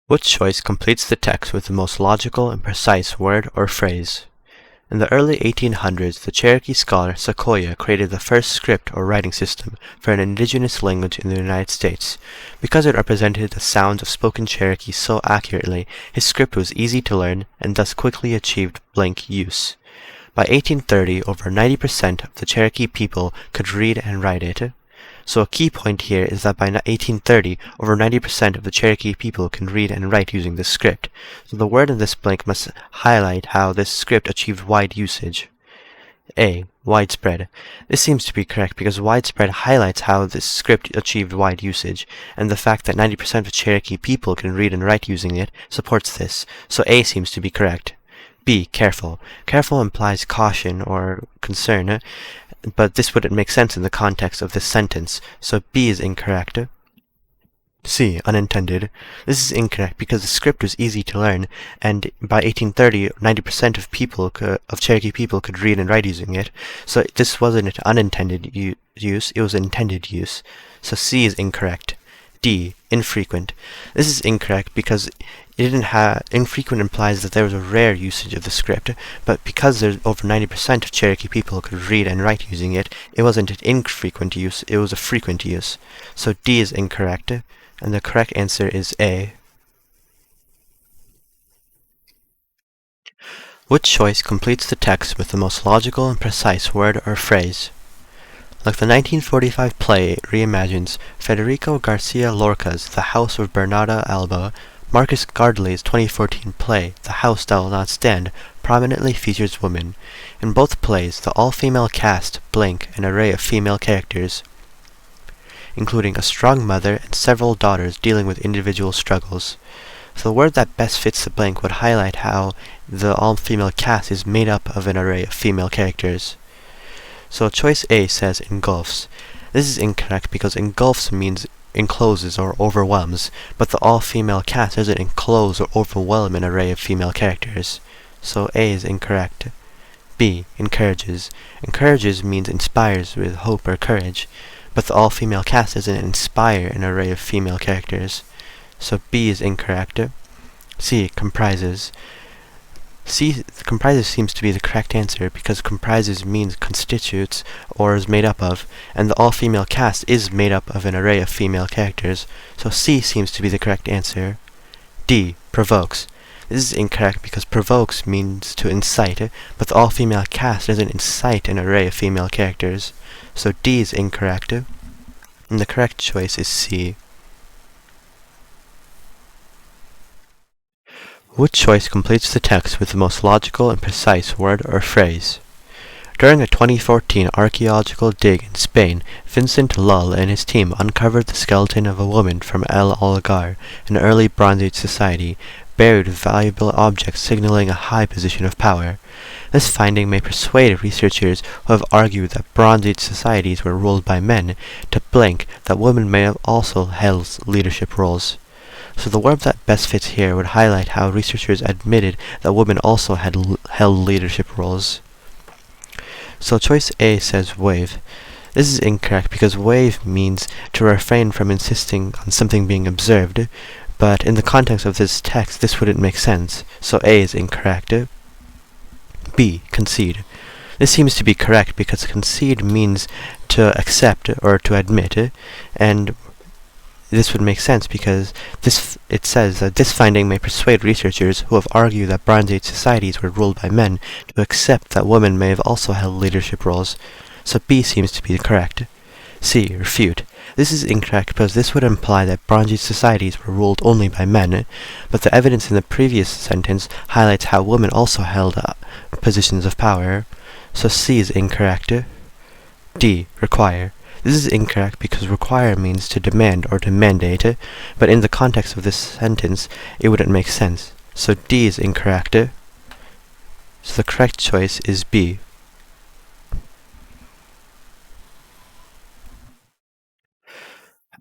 Which choice completes the text with the most logical and precise word or phrase? In the early 1800s, the Cherokee scholar Sequoyah created the first script or writing system for an indigenous language in the United States. Because it represented the sounds of spoken Cherokee so accurately, his script was easy to learn and thus quickly achieved blank use. By 1830, over 90% of the Cherokee people could read and write it. So a key point here is that by 1830, over 90% of the Cherokee people can read and write using this script. So the word in this blank must highlight how this script achieved wide usage. A. Widespread. This seems to be correct because widespread highlights how this script achieved wide usage, and the fact that 90% of Cherokee people can read and write using it supports this, so A seems to be correct. B. Careful. Careful implies caution or concern, but this wouldn't make sense in the context of this sentence, so B is incorrect. C. Unintended. This is incorrect because the script was easy to learn, and by 1830, 90% of Cherokee people could read and write using it, so this wasn't an unintended use, it was intended use, so C is incorrect. D. Infrequent. This is incorrect because infrequent implies that there was a rare usage of the script, but because there's over 90% of Cherokee people could read and write using it, it wasn't an infrequent use, it was a frequent use. So D is incorrect, and the correct answer is A. Which choice completes the text with the most logical and precise word or phrase? Like the 1945 play it reimagines Federico Garcia Lorca's The House of Bernarda Alba, Marcus Gardley's 2014 play The House That Will Not Stand prominently features women. In both plays, the all-female cast blank an array of female characters, including a strong mother and several daughters dealing with individual struggles. So the word that best fits the blank would highlight how the all-female cast is made up of an array of female characters. So choice A says engulfs. This is incorrect because engulfs means encloses or overwhelms, but the all-female cast doesn't enclose or overwhelm an array of female characters. So A is incorrect. B. Encourages. Encourages means inspires with hope or courage, but the all-female cast doesn't inspire an array of female characters. So B is incorrect. C. Comprises. Comprises seems to be the correct answer because comprises means constitutes or is made up of, and the all-female cast is made up of an array of female characters, so C seems to be the correct answer. D. Provokes. This is incorrect because provokes means to incite, but the all-female cast doesn't incite an array of female characters, so D is incorrect, and the correct choice is C. Which choice completes the text with the most logical and precise word or phrase? During a 2014 archaeological dig in Spain, Vincent Lull and his team uncovered the skeleton of a woman from El Algar, an early Bronze Age society, buried with valuable objects signaling a high position of power. This finding may persuade researchers who have argued that Bronze Age societies were ruled by men to blank that women may have also held leadership roles. So the word that best fits here would highlight how researchers admitted that women also had held leadership roles. So choice A says wave. This is incorrect because wave means to refrain from insisting on something being observed, but in the context of this text this wouldn't make sense, so A is incorrect. B. Concede. This seems to be correct because concede means to accept or to admit, and this would make sense because it says that this finding may persuade researchers who have argued that Bronze Age societies were ruled by men to accept that women may have also held leadership roles, so B seems to be correct. C. Refute. This is incorrect because this would imply that Bronze Age societies were ruled only by men, but the evidence in the previous sentence highlights how women also held positions of power, so C is incorrect. D. Require. This is incorrect because require means to demand or to mandate, but in the context of this sentence, it wouldn't make sense. So D is incorrect. So the correct choice is B.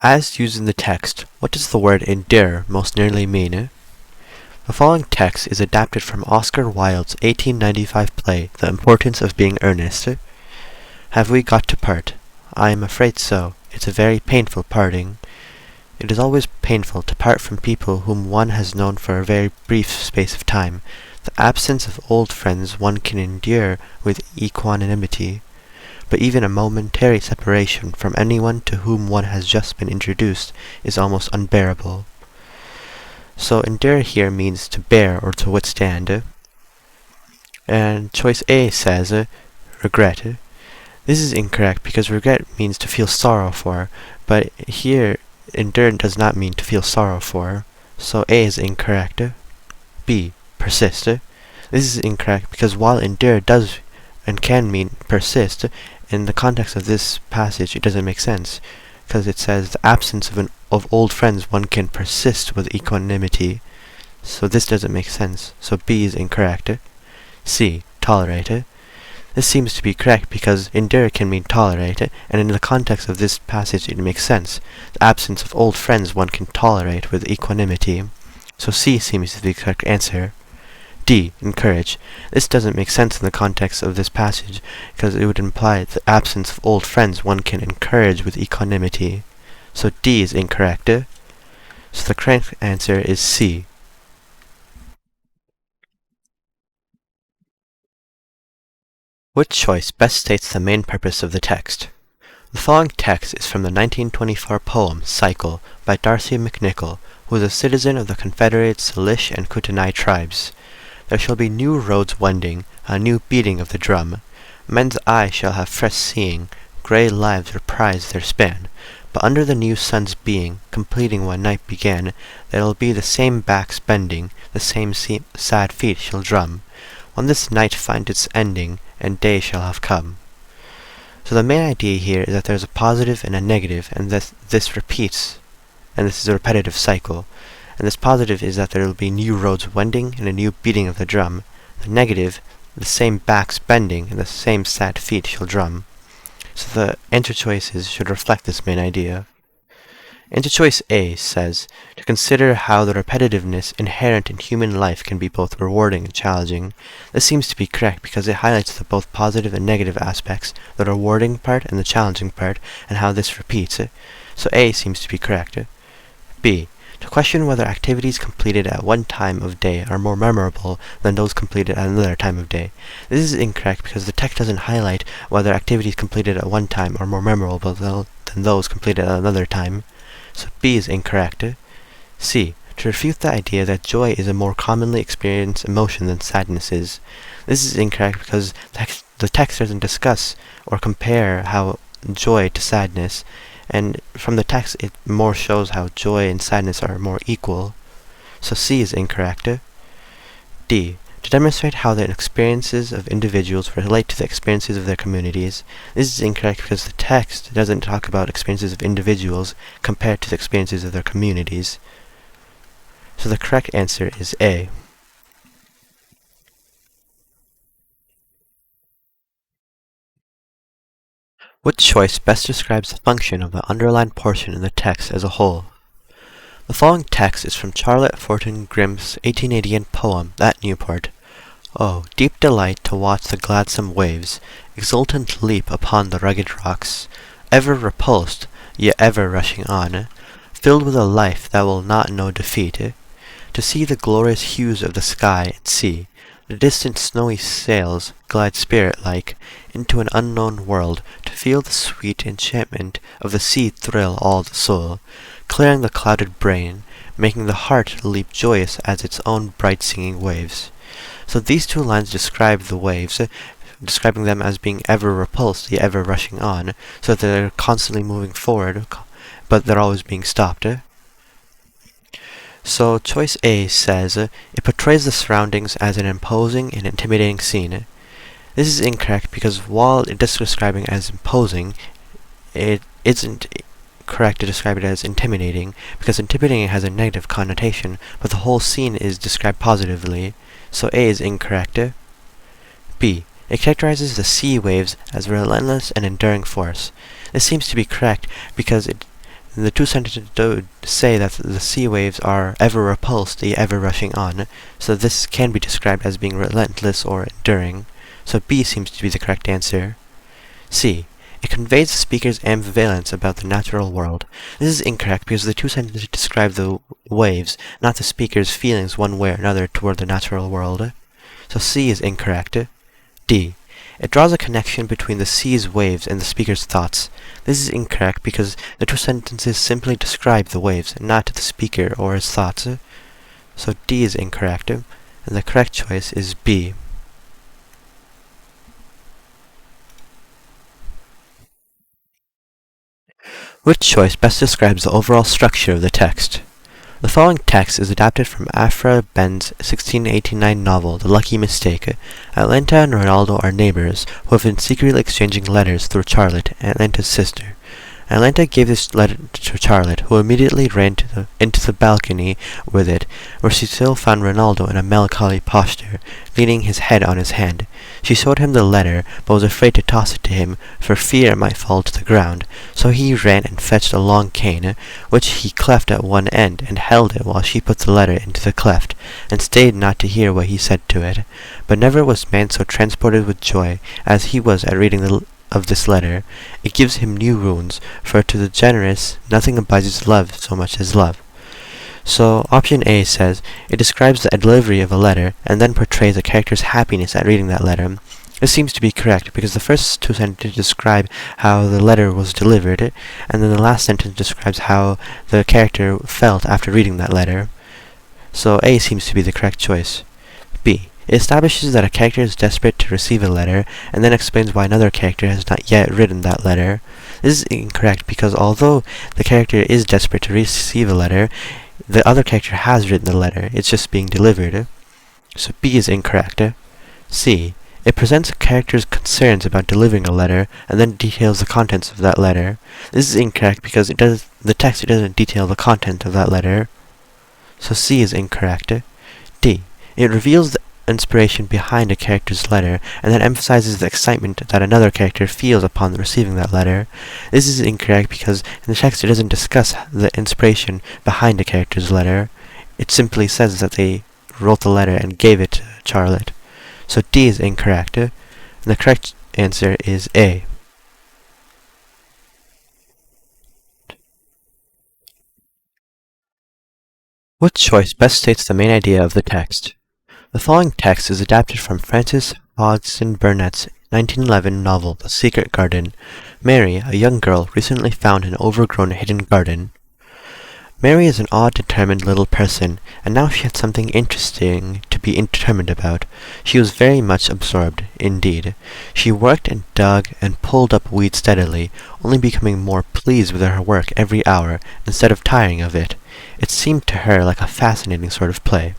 As used in the text, what does the word endure most nearly mean? The following text is adapted from Oscar Wilde's 1895 play, The Importance of Being Earnest. Have we got to part? I am afraid so. It's a very painful parting. It is always painful to part from people whom one has known for a very brief space of time. The absence of old friends one can endure with equanimity, but even a momentary separation from anyone to whom one has just been introduced is almost unbearable. So endure here means to bear or to withstand. And choice A says regret. This is incorrect because regret means to feel sorrow for, but here endure does not mean to feel sorrow for, so A is incorrect. B, persist. This is incorrect because while endure does and can mean persist, in the context of this passage it doesn't make sense, because it says the absence of old friends one can persist with equanimity, so this doesn't make sense, so B is incorrect. C, tolerate. This seems to be correct because endure can mean tolerate, and in the context of this passage it makes sense. The absence of old friends one can tolerate with equanimity. So C seems to be the correct answer. D, encourage. This doesn't make sense in the context of this passage because it would imply the absence of old friends one can encourage with equanimity. So D is incorrect. So the correct answer is C. Which choice best states the main purpose of the text? The following text is from the 1924 poem Cycle by Darcy McNichol, who is a citizen of the Confederated Salish and Kootenai tribes. There shall be new roads wending, a new beating of the drum. Men's eyes shall have fresh seeing, grey lives reprise their span. But under the new sun's being, completing what night began, there'll be the same backs bending, the same sad feet shall drum. When this night find its ending, and day shall have come. So the main idea here is that there's a positive and a negative, and that this repeats, and this is a repetitive cycle. And this positive is that there will be new roads wending and a new beating of the drum. The negative, the same backs bending and the same sad feet shall drum. So the answer choices should reflect this main idea. Answer choice A says, to consider how the repetitiveness inherent in human life can be both rewarding and challenging. This seems to be correct because it highlights the both positive and negative aspects, the rewarding part and the challenging part, and how this repeats. So A seems to be correct. B, to question whether activities completed at one time of day are more memorable than those completed at another time of day. This is incorrect because the text doesn't highlight whether activities completed at one time are more memorable than those completed at another time. So B is incorrect. C, to refute the idea that joy is a more commonly experienced emotion than sadness is. This is incorrect because the text doesn't discuss or compare how joy to sadness, and from the text it more shows how joy and sadness are more equal. So C is incorrect. D, to demonstrate how the experiences of individuals relate to the experiences of their communities. This is incorrect because the text doesn't talk about experiences of individuals compared to the experiences of their communities. So the correct answer is A. Which choice best describes the function of the underlined portion in the text as a whole? The following text is from Charlotte Fortin Grimm's 1888 poem, At Newport. Oh, deep delight to watch the gladsome waves, exultant leap upon the rugged rocks, ever repulsed, yet ever rushing on, filled with a life that will not know defeat, to see the glorious hues of the sky and sea, the distant snowy sails glide spirit-like into an unknown world, to feel the sweet enchantment of the sea thrill all the soul, clearing the clouded brain, making the heart leap joyous as its own bright singing waves. So these two lines describe the waves, describing them as being ever repulsed, yet ever rushing on, so that they're constantly moving forward, but they're always being stopped. So choice A says, it portrays the surroundings as an imposing and intimidating scene. This is incorrect because while it is describing as imposing, it isn't correct to describe it as intimidating, because intimidating has a negative connotation, but the whole scene is described positively. So A is incorrect. B, it characterizes the sea waves as relentless and enduring force. This seems to be correct because the two sentences do say that the sea waves are ever repulsed, yet ever rushing on, so this can be described as being relentless or enduring. So B seems to be the correct answer. C, It conveys the speaker's ambivalence about the natural world. This is incorrect because the two sentences describe the waves, not the speaker's feelings one way or another toward the natural world. So C is incorrect. D. It draws a connection between the sea's waves and the speaker's thoughts. This is incorrect because the two sentences simply describe the waves, not the speaker or his thoughts. So D is incorrect, and the correct choice is B. Which choice best describes the overall structure of the text? The following text is adapted from Afra Ben's 1689 novel, The Lucky Mistake. Atlanta and Ronaldo are neighbors who have been secretly exchanging letters through Charlotte, Atlanta's sister. Atlanta gave this letter to Charlotte, who immediately ran into the balcony with it, where she still found Ronaldo in a melancholy posture, leaning his head on his hand. She showed him the letter, but was afraid to toss it to him, for fear it might fall to the ground. So he ran and fetched a long cane, which he cleft at one end, and held it while she put the letter into the cleft, and stayed not to hear what he said to it. But never was man so transported with joy as he was at reading of this letter. It gives him new wounds, for to the generous nothing abides love so much as love. So option A says, it describes the delivery of a letter, and then portrays a character's happiness at reading that letter. This seems to be correct, because the first two sentences describe how the letter was delivered, and then the last sentence describes how the character felt after reading that letter. So A seems to be the correct choice. B. It establishes that a character is desperate to receive a letter, and then explains why another character has not yet written that letter. This is incorrect because although the character is desperate to receive a letter, the other character has written the letter, it's just being delivered. So B is incorrect. C. It presents a character's concerns about delivering a letter, and then details the contents of that letter. This is incorrect because the text doesn't detail the content of that letter. So C is incorrect. D. It reveals the inspiration behind a character's letter, and then emphasizes the excitement that another character feels upon receiving that letter. This is incorrect because in the text it doesn't discuss the inspiration behind a character's letter. It simply says that they wrote the letter and gave it to Charlotte. So D is incorrect, and the correct answer is A. What choice best states the main idea of the text? The following text is adapted from Frances Hodgson Burnett's 1911 novel, The Secret Garden. Mary, a young girl, recently found an overgrown hidden garden. Mary is an odd, determined little person, and now she had something interesting to be determined about. She was very much absorbed, indeed. She worked and dug and pulled up weeds steadily, only becoming more pleased with her work every hour, instead of tiring of it. It seemed to her like a fascinating sort of play.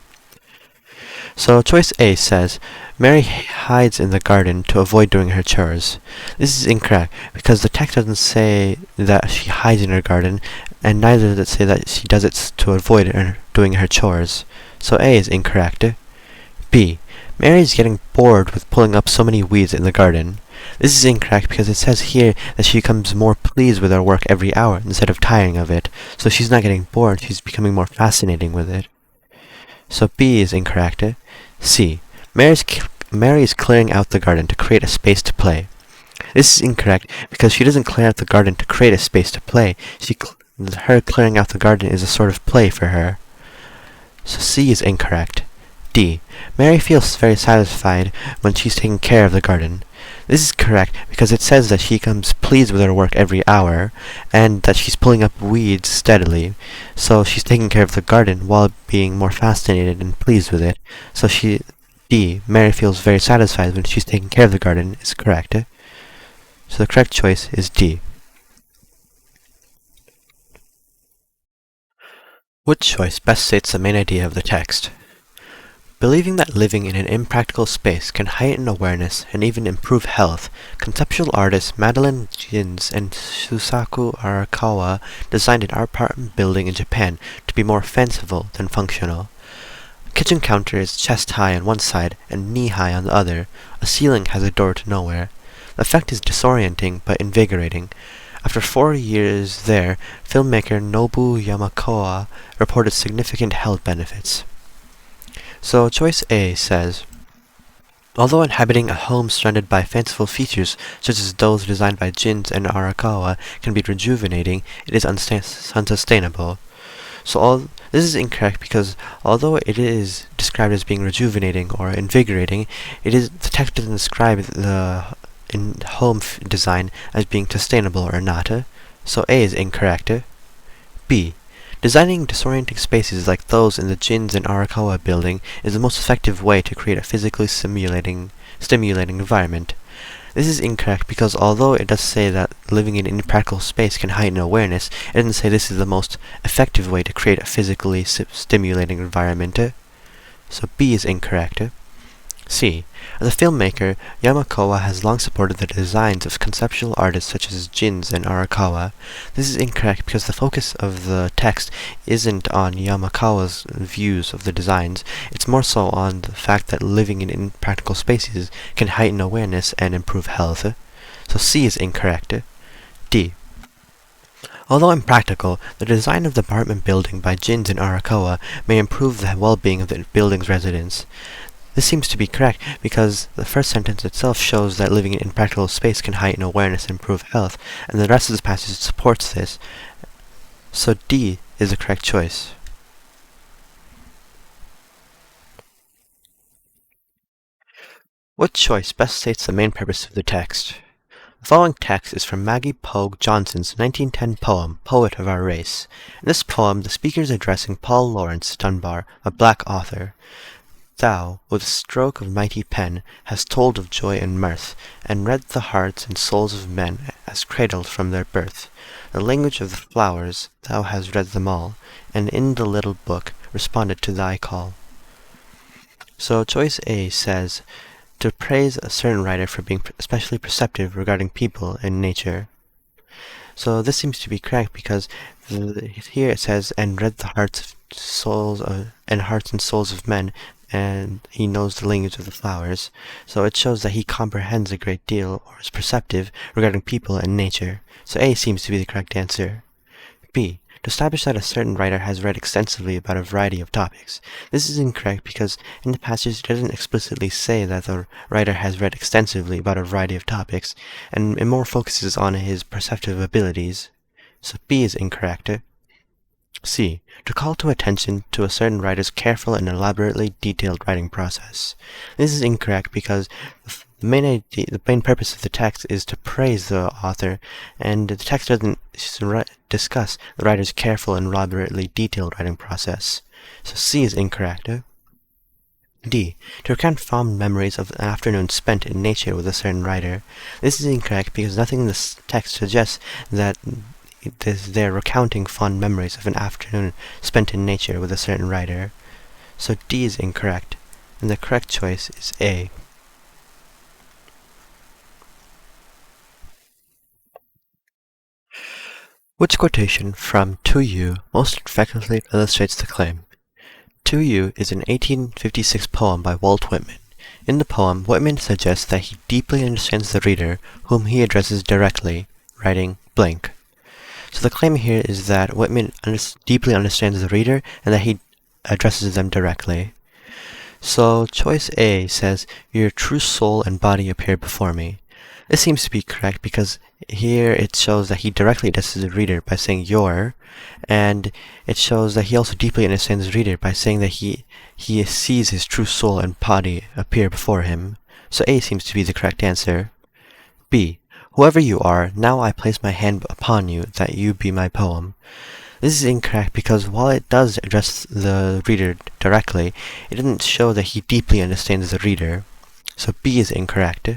So choice A says, Mary hides in the garden to avoid doing her chores. This is incorrect, because the text doesn't say that she hides in her garden, and neither does it say that she does it to avoid doing her chores. So A is incorrect. B. Mary is getting bored with pulling up so many weeds in the garden. This is incorrect because it says here that she becomes more pleased with her work every hour instead of tiring of it. So she's not getting bored, she's becoming more fascinating with it. So B is incorrect. C. Mary is clearing out the garden to create a space to play. This is incorrect because she doesn't clear out the garden to create a space to play. Her clearing out the garden is a sort of play for her. So C is incorrect. D. Mary feels very satisfied when she's taking care of the garden. This is correct because it says that she becomes pleased with her work every hour, and that she's pulling up weeds steadily. So she's taking care of the garden while being more fascinated and pleased with it. So D. Mary feels very satisfied when she's taking care of the garden is correct. So the correct choice is D. What choice best states the main idea of the text? Believing that living in an impractical space can heighten awareness and even improve health, conceptual artists Madeline Jins and Shusaku Arakawa designed an apartment building in Japan to be more fanciful than functional. A kitchen counter is chest-high on one side and knee-high on the other. A ceiling has a door to nowhere. The effect is disorienting but invigorating. After 4 years there, filmmaker Nobu Yamakoa reported significant health benefits. So choice A says, Although inhabiting a home surrounded by fanciful features, such as those designed by Jinns and Arakawa, can be rejuvenating, it is unsustainable. This is incorrect because although it is described as being rejuvenating or invigorating, the text doesn't describe the home design as being sustainable or not. So A is incorrect. B. Designing disorienting spaces like those in the Jinns and Arakawa building is the most effective way to create a physically stimulating environment. This is incorrect because although it does say that living in impractical space can heighten awareness, it doesn't say this is the most effective way to create a physically stimulating environment. So B is incorrect. C. As a filmmaker, Yamakawa has long supported the designs of conceptual artists such as Jinns and Arakawa. This is incorrect because the focus of the text isn't on Yamakawa's views of the designs, it's more so on the fact that living in impractical spaces can heighten awareness and improve health. So C is incorrect. D. Although impractical, the design of the apartment building by Jinns and Arakawa may improve the well-being of the building's residents. This seems to be correct because the first sentence itself shows that living in impractical space can heighten awareness and improve health, and the rest of the passage supports this. So D is the correct choice. What choice best states the main purpose of the text? The following text is from Maggie Pogue Johnson's 1910 poem, Poet of Our Race. In this poem, the speaker is addressing Paul Laurence Dunbar, a black author. Thou, with a stroke of mighty pen, hast told of joy and mirth, and read the hearts and souls of men as cradled from their birth. The language of the flowers, thou hast read them all, and in the little book responded to thy call. So choice A says, to praise a certain writer for being especially perceptive regarding people and nature. So this seems to be correct because here it says, and read the hearts and souls of men, and he knows the language of the flowers. So it shows that he comprehends a great deal, or is perceptive, regarding people and nature. So A seems to be the correct answer. B. To establish that a certain writer has read extensively about a variety of topics. This is incorrect because in the passage it doesn't explicitly say that the writer has read extensively about a variety of topics, and it more focuses on his perceptive abilities. So B is incorrect. C. To call to attention to a certain writer's careful and elaborately detailed writing process. This is incorrect because the main purpose of the text is to praise the author, and the text doesn't discuss the writer's careful and elaborately detailed writing process. So C is incorrect. D. To recount fond memories of an afternoon spent in nature with a certain writer. This is incorrect because nothing in this text suggests that they're recounting fond memories of an afternoon spent in nature with a certain writer. So D is incorrect, and the correct choice is A. Which quotation from To You most effectively illustrates the claim? To You is an 1856 poem by Walt Whitman. In the poem, Whitman suggests that he deeply understands the reader, whom he addresses directly, writing blank. So the claim here is that Whitman deeply understands the reader and that he addresses them directly. So choice A says, your true soul and body appear before me. This seems to be correct because here it shows that he directly addresses the reader by saying your, and it shows that he also deeply understands the reader by saying that he sees his true soul and body appear before him. So A seems to be the correct answer. B. Whoever you are, now I place my hand upon you, that you be my poem. This is incorrect because while it does address the reader directly, it doesn't show that he deeply understands the reader. So B is incorrect.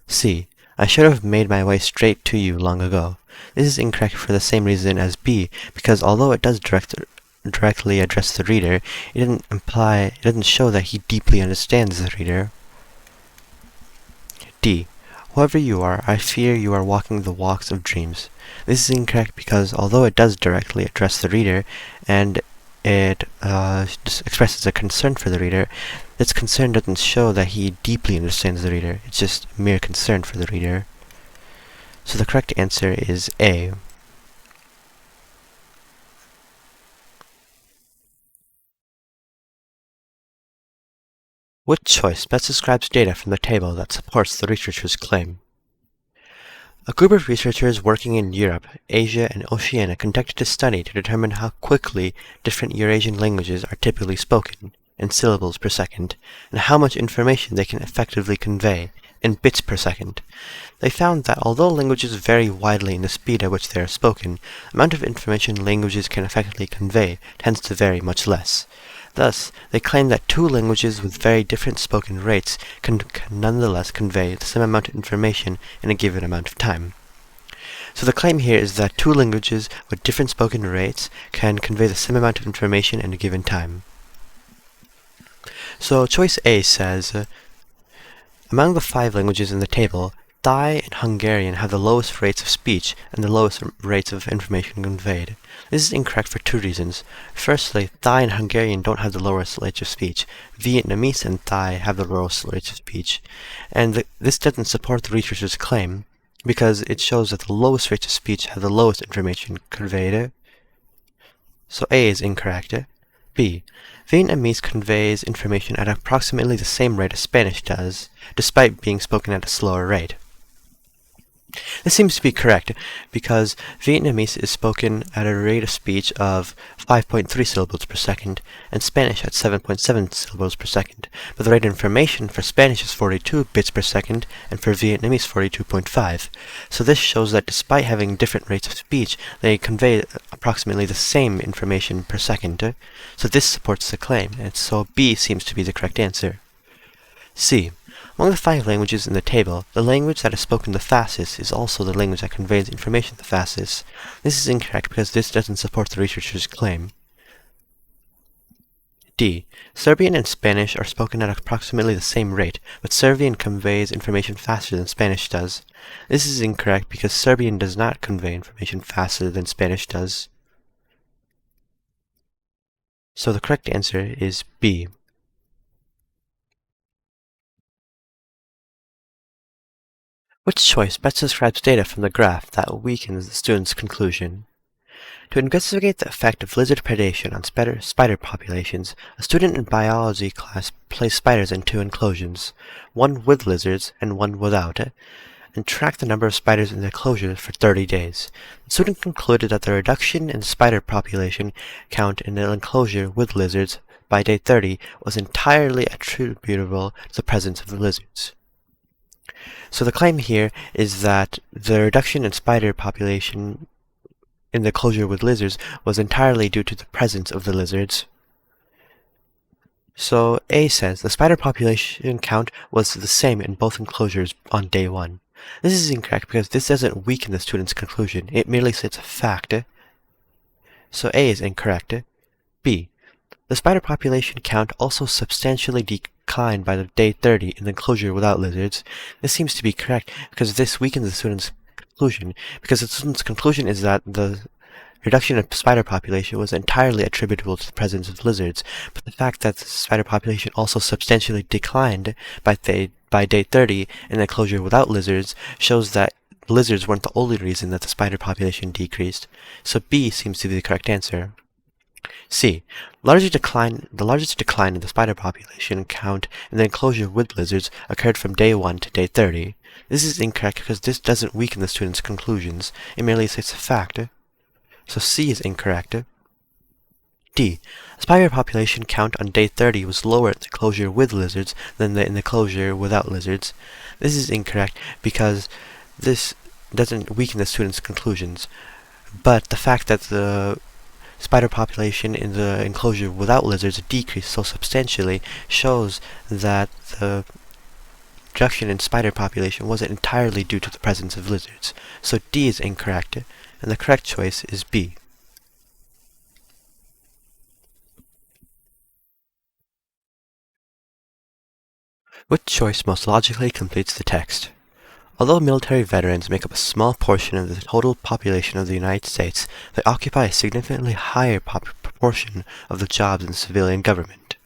C. I should have made my way straight to you long ago. This is incorrect for the same reason as B, because although it does directly address the reader, it doesn't show that he deeply understands the reader. D. Whoever you are, I fear you are walking the walks of dreams. This is incorrect because although it does directly address the reader, and it expresses a concern for the reader, this concern doesn't show that he deeply understands the reader. It's just mere concern for the reader. So the correct answer is A. Which choice best describes data from the table that supports the researcher's claim? A group of researchers working in Europe, Asia, and Oceania conducted a study to determine how quickly different Eurasian languages are typically spoken, in syllables per second, and how much information they can effectively convey, in bits per second. They found that although languages vary widely in the speed at which they are spoken, the amount of information languages can effectively convey tends to vary much less. Thus, they claim that two languages with very different spoken rates can nonetheless convey the same amount of information in a given amount of time. So the claim here is that two languages with different spoken rates can convey the same amount of information in a given time. So choice A says, among the 5 languages in the table, Thai and Hungarian have the lowest rates of speech and the lowest rates of information conveyed. This is incorrect for 2 reasons. Firstly, Thai and Hungarian don't have the lowest rates of speech. Vietnamese and Thai have the lowest rates of speech. And this doesn't support the researcher's claim, because it shows that the lowest rates of speech have the lowest information conveyed. So A is incorrect. B. Vietnamese conveys information at approximately the same rate as Spanish does, despite being spoken at a slower rate. This seems to be correct, because Vietnamese is spoken at a rate of speech of 5.3 syllables per second, and Spanish at 7.7 syllables per second, but the rate of information for Spanish is 42 bits per second, and for Vietnamese 42.5. So this shows that despite having different rates of speech, they convey approximately the same information per second. So this supports the claim, and so B seems to be the correct answer. C. Among the 5 languages in the table, the language that is spoken the fastest is also the language that conveys information the fastest. This is incorrect because this doesn't support the researcher's claim. D. Serbian and Spanish are spoken at approximately the same rate, but Serbian conveys information faster than Spanish does. This is incorrect because Serbian does not convey information faster than Spanish does. So the correct answer is B. Which choice best describes data from the graph that weakens the student's conclusion? To investigate the effect of lizard predation on spider populations, a student in biology class placed spiders in 2 enclosures, one with lizards and one without it, and tracked the number of spiders in the enclosure for 30 days. The student concluded that the reduction in spider population count in the enclosure with lizards by day 30 was entirely attributable to the presence of the lizards. So the claim here is that the reduction in spider population in the enclosure with lizards was entirely due to the presence of the lizards. So A says the spider population count was the same in both enclosures on day 1. This is incorrect because this doesn't weaken the student's conclusion, it merely states a fact. So A is incorrect. B. The spider population count also substantially declined by the day 30 in the enclosure without lizards. This seems to be correct because this weakens the student's conclusion, because the student's conclusion is that the reduction in spider population was entirely attributable to the presence of lizards, but the fact that the spider population also substantially declined by day 30 in the enclosure without lizards shows that lizards weren't the only reason that the spider population decreased. So B seems to be the correct answer. C. The largest decline in the spider population count in the enclosure with lizards occurred from day 1 to day 30. This is incorrect because this doesn't weaken the student's conclusions, it merely states a fact. So C is incorrect. D. The spider population count on day 30 was lower in the enclosure with lizards than in the enclosure without lizards. This is incorrect because this doesn't weaken the student's conclusions, but the fact that the spider population in the enclosure without lizards decreased so substantially shows that the reduction in spider population wasn't entirely due to the presence of lizards. So D is incorrect, and the correct choice is B. Which choice most logically completes the text? Although military veterans make up a small portion of the total population of the United States, they occupy a significantly higher proportion of the jobs in civilian government.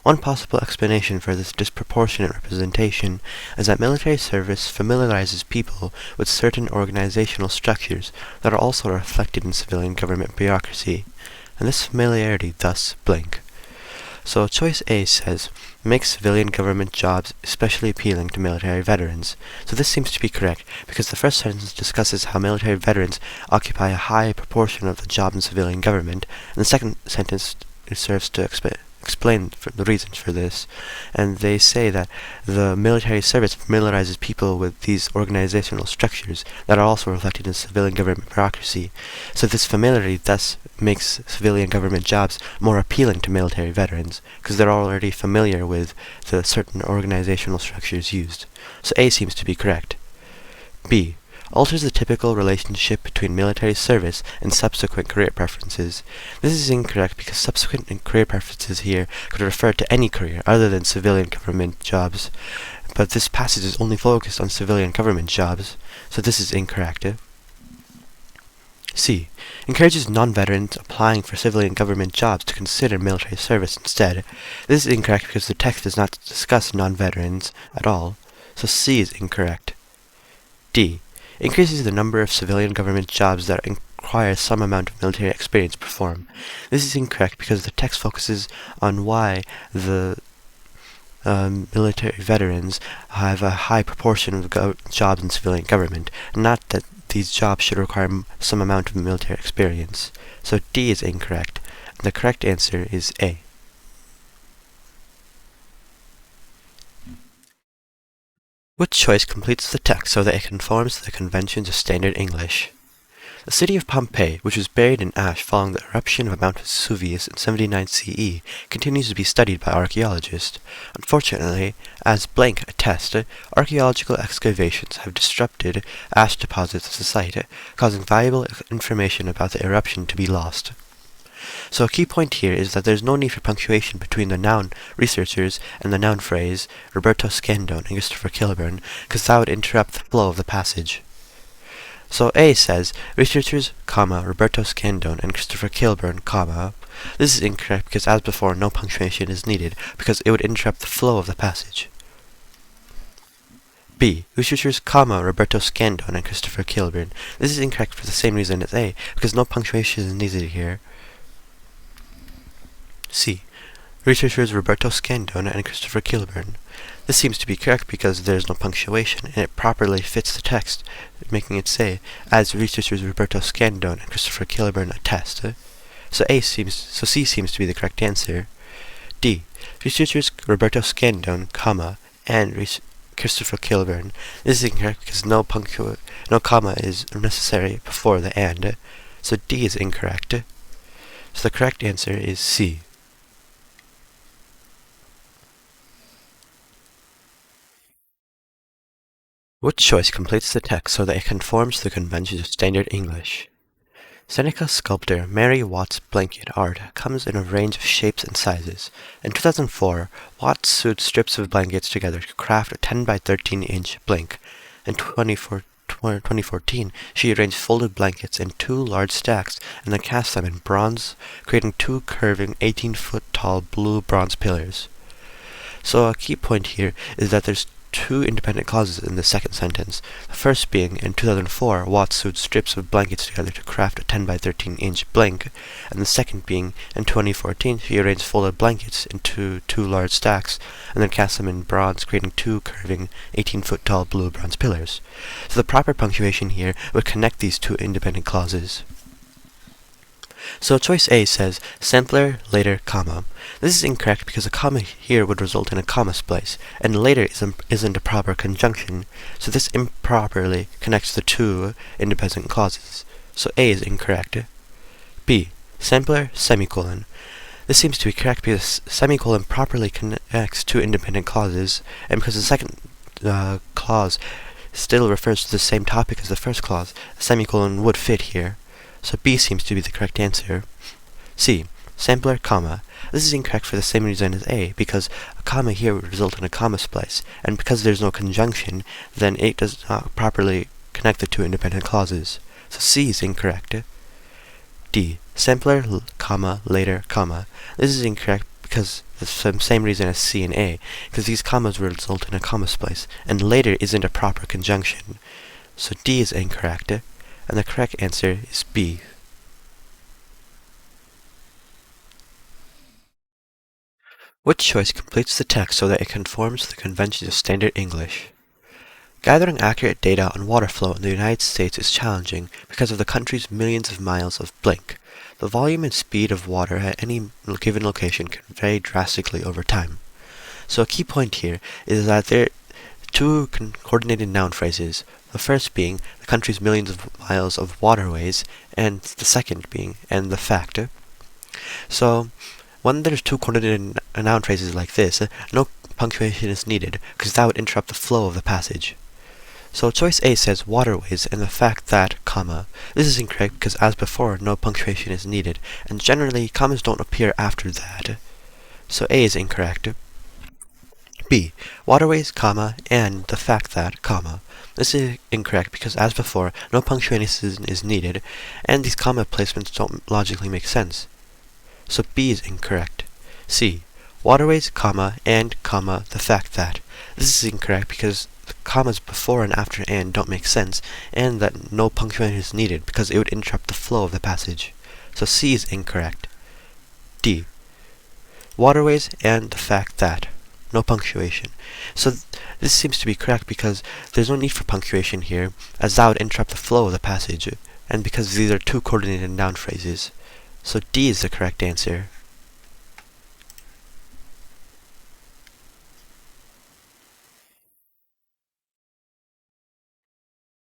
One possible explanation for this disproportionate representation is that military service familiarizes people with certain organizational structures that are also reflected in civilian government bureaucracy, and this familiarity thus blank. So choice A says, make civilian government jobs especially appealing to military veterans. So this seems to be correct, because the first sentence discusses how military veterans occupy a high proportion of the jobs in civilian government, and the second sentence serves to explain the reasons for this, and they say that the military service familiarizes people with these organizational structures that are also reflected in civilian government bureaucracy. So this familiarity thus makes civilian government jobs more appealing to military veterans, because they're already familiar with the certain organizational structures used. So A seems to be correct. B. Alters the typical relationship between military service and subsequent career preferences. This is incorrect, because subsequent and career preferences here could refer to any career other than civilian government jobs, but this passage is only focused on civilian government jobs, so this is incorrect. C. Encourages non-veterans applying for civilian government jobs to consider military service instead. This is incorrect because the text does not discuss non-veterans at all, so C is incorrect. D. Increases the number of civilian government jobs that require some amount of military experience performed. This is incorrect because the text focuses on why the military veterans have a high proportion of jobs in civilian government, not that these jobs should require some amount of military experience. So D is incorrect, and the correct answer is A. Which choice completes the text so that it conforms to the conventions of standard English? The city of Pompeii, which was buried in ash following the eruption of Mount Vesuvius in 79 CE, continues to be studied by archaeologists. Unfortunately, as blank attest, archaeological excavations have disrupted ash deposits at the site, causing valuable information about the eruption to be lost. So a key point here is that there's no need for punctuation between the noun researchers and the noun phrase Roberto Scandone and Christopher Kilburn, because that would interrupt the flow of the passage. So A says, researchers, Roberto Scandone and Christopher Kilburn, This is incorrect because, as before, no punctuation is needed, because it would interrupt the flow of the passage. B. Researchers, Roberto Scandone and Christopher Kilburn. This is incorrect for the same reason as A, because no punctuation is needed here. C. Researchers Roberto Scandone and Christopher Kilburn. This seems to be correct because there is no punctuation, and it properly fits the text, making it say, as researchers Roberto Scandone and Christopher Kilburn attest. So C seems to be the correct answer. D. Researchers Roberto Scandone, and Christopher Kilburn. This is incorrect because no comma is necessary before the and. So D is incorrect. So the correct answer is C. Which choice completes the text so that it conforms to the conventions of standard English? Seneca sculptor Mary Watt's blanket art comes in a range of shapes and sizes. In 2004, Watt sewed strips of blankets together to craft a 10 by 13 inch blanket. In 2014, she arranged folded blankets in 2 large stacks and then cast them in bronze, creating 2 curving 18-foot tall blue-bronze pillars. So a key point here is that there's 2 independent clauses in the second sentence. The first being, in 2004, Watt sewed strips of blankets together to craft a 10 by 13 inch blanket, and the second being, in 2014, she arranged folded blankets into 2 large stacks, and then cast them in bronze, creating 2 curving 18-foot tall blue-bronze pillars. So the proper punctuation here would connect these 2 independent clauses. So choice A says, sampler, later, This is incorrect because a comma here would result in a comma splice, and later isn't a proper conjunction, so this improperly connects the 2 independent clauses. So A is incorrect. B. Sampler, semicolon. This seems to be correct because semicolon properly connects 2 independent clauses, and because the second clause still refers to the same topic as the first clause, a semicolon would fit here. So B seems to be the correct answer. C. Sampler, This is incorrect for the same reason as A, because a comma here would result in a comma splice, and because there's no conjunction, then it does not properly connect the 2 independent clauses. So C is incorrect. D. Sampler, later, This is incorrect because the same reason as C and A, because these commas will result in a comma splice, and later isn't a proper conjunction. So D is incorrect. And the correct answer is B. Which choice completes the text so that it conforms to the conventions of standard English? Gathering accurate data on water flow in the United States is challenging because of the country's millions of miles of blank. The volume and speed of water at any given location can vary drastically over time. So a key point here is that there are two coordinated noun phrases, the first being the country's millions of miles of waterways, and the second being and the fact. So when there's two coordinated noun phrases like this, no punctuation is needed because that would interrupt the flow of the passage. So choice A says waterways and the fact that, comma. This is incorrect because as before, no punctuation is needed, and generally commas don't appear after that. So A is incorrect. B. Waterways, comma, and the fact that, comma. This is incorrect because as before, no punctuation is needed, and these comma placements don't logically make sense. So B is incorrect. C. Waterways, comma, and, comma, the fact that. This is incorrect because the commas before and after and don't make sense, and that no punctuation is needed because it would interrupt the flow of the passage. So C is incorrect. D. Waterways and the fact that. No punctuation. So this seems to be correct because there's no need for punctuation here, as that would interrupt the flow of the passage, and because these are two coordinated noun phrases. So D is the correct answer.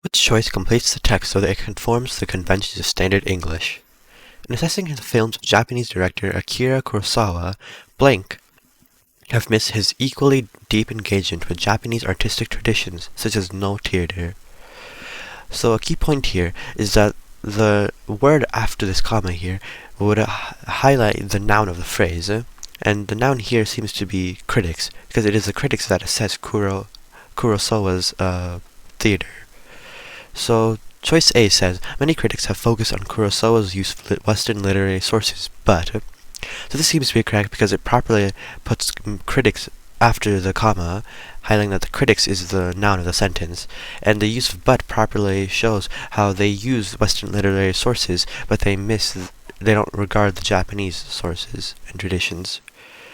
Which choice completes the text so that it conforms to the conventions of standard English? In assessing the films of Japanese director Akira Kurosawa, blank have missed his equally deep engagement with Japanese artistic traditions such as no theater. So a key point here is that the word after this comma here would highlight the noun of the phrase, and the noun here seems to be critics, because it is the critics that assess Kurosawa's theater. So choice A says, many critics have focused on Kurosawa's use of Western literary sources, but... So this seems to be correct because it properly puts critics after the comma, highlighting that the critics is the noun of the sentence, and the use of but properly shows how they use Western literary sources, but they don't regard the Japanese sources and traditions.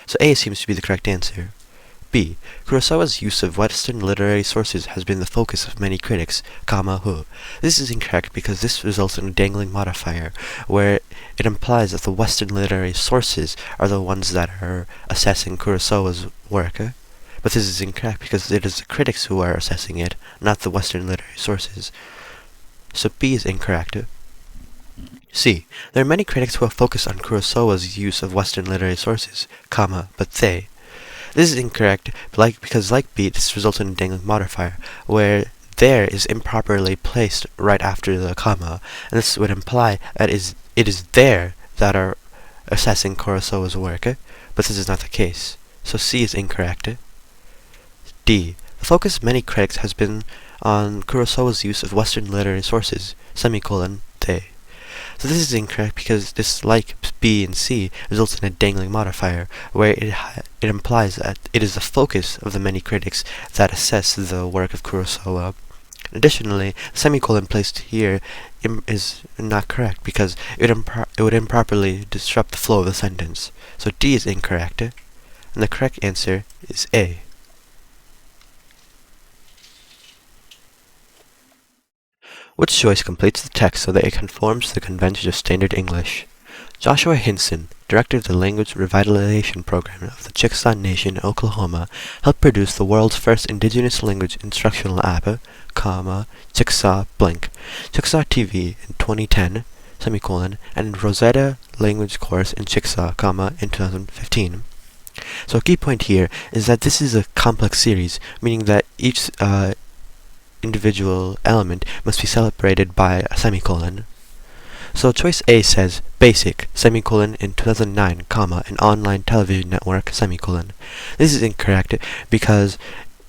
So A seems to be the correct answer. B. Kurosawa's use of Western literary sources has been the focus of many critics, comma, who. This is incorrect because this results in a dangling modifier, where it implies that the Western literary sources are the ones that are assessing Kurosawa's work. But this is incorrect because it is the critics who are assessing it, not the Western literary sources. So B is incorrect. C. There are many critics who have focused on Kurosawa's use of Western literary sources, comma, but they. This is incorrect because like B, this results in a dangling modifier, where there is improperly placed right after the comma, and this would imply that it is there that are assessing Kurosawa's work, but this is not the case. So C is incorrect. D. The focus of many critics has been on Kurosawa's use of Western literary sources, semicolon, they. So this is incorrect because this, like B and C, results in a dangling modifier, where it implies that it is the focus of the many critics that assess the work of Kurosawa. Additionally, the semicolon placed here is not correct because it would improperly disrupt the flow of the sentence. So D is incorrect, and the correct answer is A. Which choice completes the text so that it conforms to the conventions of standard English? Joshua Hinson, director of the Language Revitalization Program of the Chickasaw Nation in Oklahoma, helped produce the world's first indigenous language instructional app, comma, Chickasaw blank, Chickasaw TV in 2010, semicolon, and Rosetta language course in Chickasaw, comma, in 2015. So a key point here is that this is a complex series, meaning that each individual element must be separated by a semicolon. So choice A says basic, semicolon, in 2009, comma, an online television network, semicolon. This is incorrect because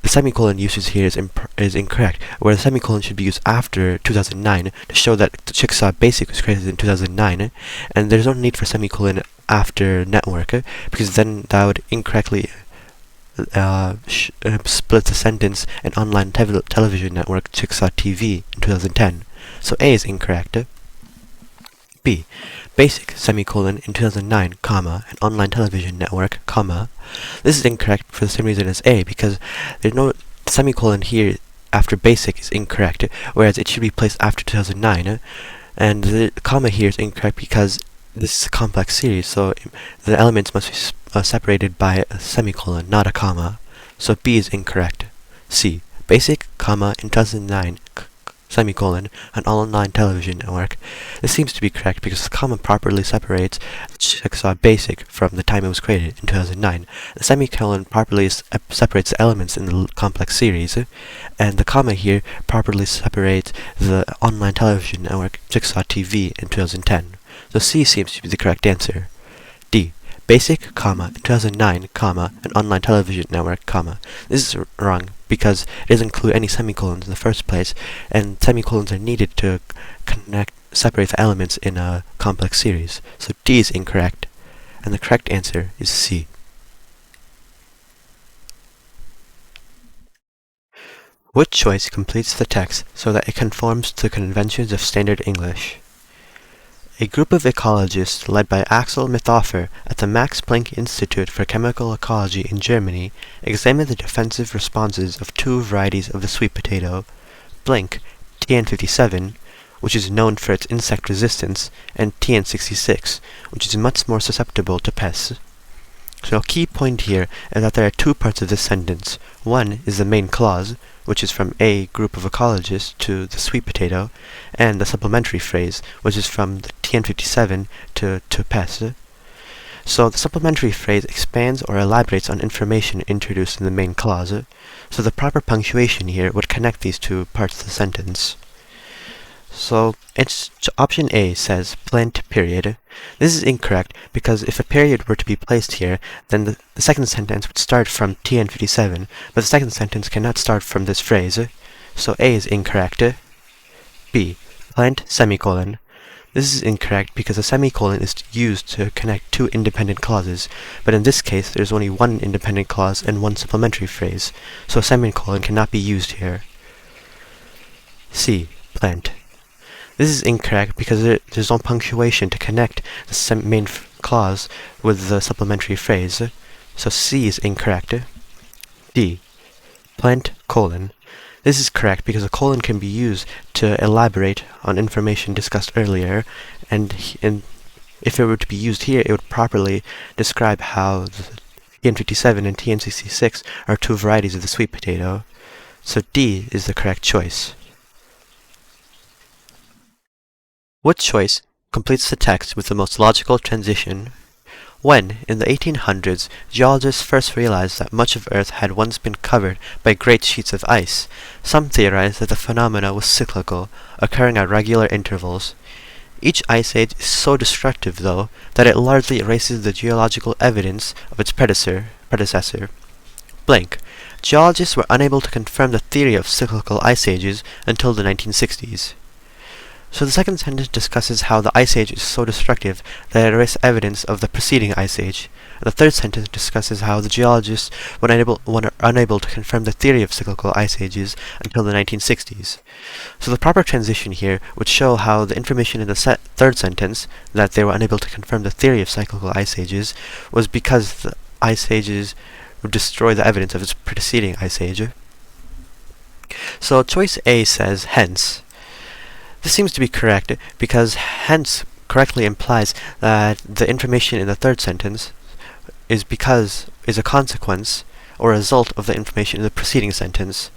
the semicolon usage here is incorrect, where the semicolon should be used after 2009 to show that the Chickasaw Basic was created in 2009, and there's no need for semicolon after network, because then that would incorrectly split the sentence an online television network, Chickasaw TV, in 2010. So A is incorrect. B. basic, semicolon, in 2009, comma, an online television network, comma. This is incorrect for the same reason as A, because there's no semicolon here after basic is incorrect, whereas it should be placed after 2009, and the comma here is incorrect because this is a complex series, so the elements must be separated by a semicolon, not a comma. So B is incorrect. C. Basic, comma, in 2009, semicolon, an online television network. This seems to be correct because the comma properly separates Jigsaw Basic from the time it was created in 2009. The semicolon properly separates the elements in the complex series, and the comma here properly separates the online television network Jigsaw TV in 2010. So C seems to be the correct answer. D. Basic, comma, in 2009, comma, an online television network, comma. This is wrong because it doesn't include any semicolons in the first place, and semicolons are needed to separate the elements in a complex series. So D is incorrect, and the correct answer is C. Which choice completes the text so that it conforms to the conventions of standard English? A group of ecologists led by Axel Mithofer at the Max Planck Institute for Chemical Ecology in Germany examined the defensive responses of two varieties of the sweet potato, blank TN57, which is known for its insect resistance, and TN66, which is much more susceptible to pests. So a key point here is that there are two parts of this sentence. One is the main clause, which is from a group of ecologists to the sweet potato, and the supplementary phrase, which is from the TN57 to pests. So the supplementary phrase expands or elaborates on information introduced in the main clause, so the proper punctuation here would connect these two parts of the sentence. So option A says plant period. This is incorrect because if a period were to be placed here, then the second sentence would start from TN57, but the second sentence cannot start from this phrase. So A is incorrect. B. Plant semicolon. This is incorrect because a semicolon is used to connect two independent clauses, but in this case there's only one independent clause and one supplementary phrase, so a semicolon cannot be used here. C. Plant. This is incorrect because there's no punctuation to connect the main clause with the supplementary phrase, so C is incorrect. D. Plant colon. This is correct because a colon can be used to elaborate on information discussed earlier, and if it were to be used here, it would properly describe how the TN57 and TN66 are two varieties of the sweet potato, so D is the correct choice. What choice completes the text with the most logical transition? When, in the 1800s, geologists first realized that much of Earth had once been covered by great sheets of ice, some theorized that the phenomena was cyclical, occurring at regular intervals. Each ice age is so destructive, though, that it largely erases the geological evidence of its predecessor. Blank. Geologists were unable to confirm the theory of cyclical ice ages until the 1960s. So the second sentence discusses how the ice age is so destructive that it erases evidence of the preceding ice age. And the third sentence discusses how the geologists were unable to confirm the theory of cyclical ice ages until the 1960s. So the proper transition here would show how the information in the third sentence, that they were unable to confirm the theory of cyclical ice ages, was because the ice ages would destroy the evidence of its preceding ice age. So choice A says hence. This seems to be correct because hence correctly implies that the information in the third sentence is a consequence or a result of the information in the preceding sentence.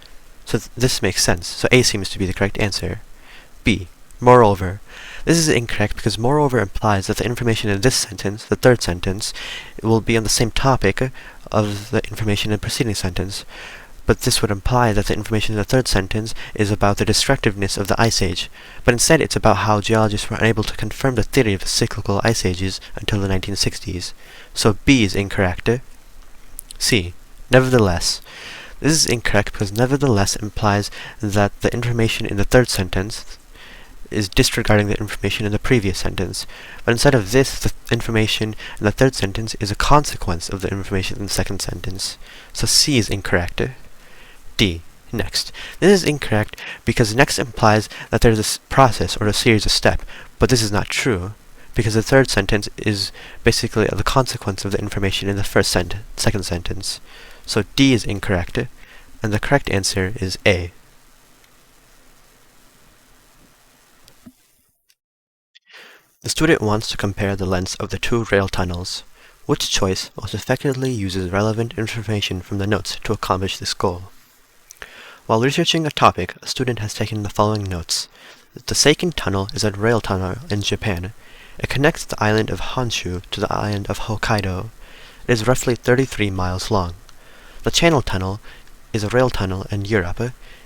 So this makes sense. So A seems to be the correct answer. B. Moreover. This is incorrect because moreover implies that the information in this sentence, the third sentence, will be on the same topic of the information in the preceding sentence. But this would imply that the information in the third sentence is about the destructiveness of the ice age, but instead it's about how geologists were unable to confirm the theory of the cyclical ice ages until the 1960s. So B is incorrect. C. Nevertheless. This is incorrect because nevertheless implies that the information in the third sentence is disregarding the information in the previous sentence. But instead of this, the information in the third sentence is a consequence of the information in the second sentence. So C is incorrect. D. Next. This is incorrect because next implies that there is a process or a series of steps, but this is not true. because the third sentence is basically the consequence of the information in the second sentence. So D is incorrect, and the correct answer is A. The student wants to compare the lengths of the two rail tunnels. Which choice most effectively uses relevant information from the notes to accomplish this goal? While researching a topic, a student has taken the following notes. The Seikan Tunnel is a rail tunnel in Japan. It connects the island of Honshu to the island of Hokkaido. It is roughly 33 miles long. The Channel Tunnel is a rail tunnel in Europe.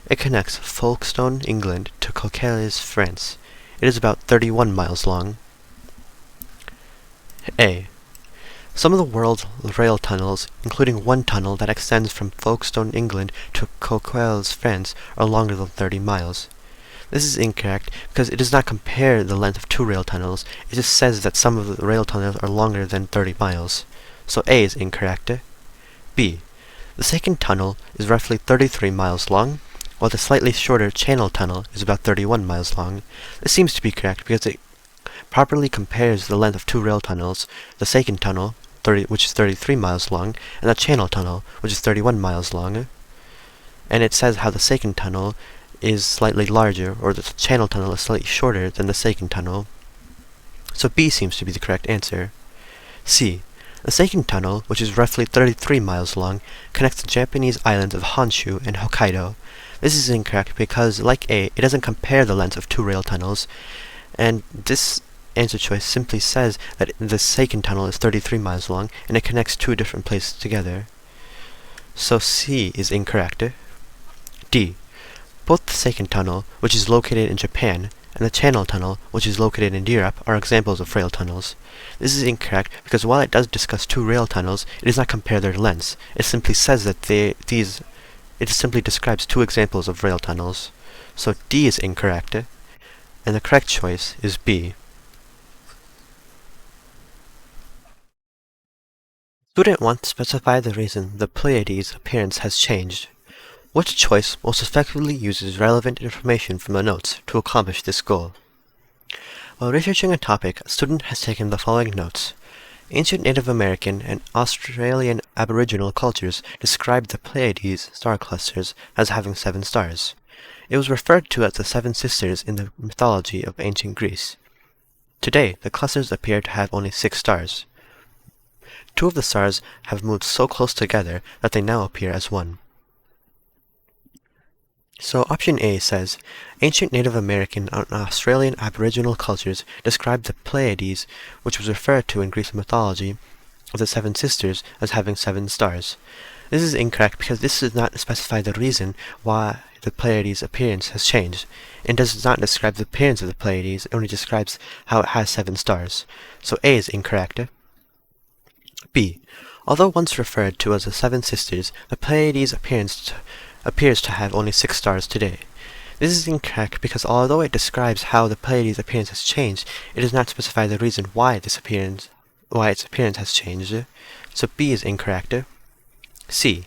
It connects Folkestone, England to Coquelles, France. It is about 31 miles long. A. Some of the world's rail tunnels, including one tunnel that extends from Folkestone, England to Coquelles, France, are longer than 30 miles. This is incorrect because it does not compare the length of two rail tunnels, it just says that some of the rail tunnels are longer than 30 miles. So A is incorrect. B. The Seikan Tunnel is roughly 33 miles long, while the slightly shorter Channel Tunnel is about 31 miles long. This seems to be correct because it properly compares the length of two rail tunnels, the Seikan Tunnel, which is 33 miles long, and the Channel Tunnel, which is 31 miles long. And it says how the Seikan Tunnel is slightly larger, or the Channel Tunnel is slightly shorter than the Seikan Tunnel. So B seems to be the correct answer. C. The Seikan Tunnel, which is roughly 33 miles long, connects the Japanese islands of Honshu and Hokkaido. This is incorrect because, like A, it doesn't compare the lengths of two rail tunnels, and this answer choice simply says that the Seikan Tunnel is 33 miles long, and it connects two different places together. So C is incorrect. D. Both the Seikan Tunnel, which is located in Japan, and the Channel Tunnel, which is located in Europe, are examples of rail tunnels. This is incorrect because while it does discuss two rail tunnels, it does not compare their lengths. It simply says that it simply describes two examples of rail tunnels. So D is incorrect, and the correct choice is B. Student wants to specify the reason the Pleiades' appearance has changed. Which choice most effectively uses relevant information from the notes to accomplish this goal? While researching a topic, a student has taken the following notes. Ancient Native American and Australian Aboriginal cultures described the Pleiades star clusters as having 7 stars. It was referred to as the Seven Sisters in the mythology of ancient Greece. Today, the clusters appear to have only 6 stars. 2 of the stars have moved so close together that they now appear as one. So option A says, ancient Native American and Australian Aboriginal cultures described the Pleiades, which was referred to in Greek mythology of the Seven Sisters, as having 7 stars. This is incorrect because this does not specify the reason why the Pleiades' appearance has changed. It does not describe the appearance of the Pleiades, it only describes how it has 7 stars. So A is incorrect. B. Although once referred to as the Seven Sisters, the Pleiades' appears to have only 6 stars today. This is incorrect because although it describes how the Pleiades' appearance has changed, it does not specify the reason why its appearance has changed. So B is incorrect. C.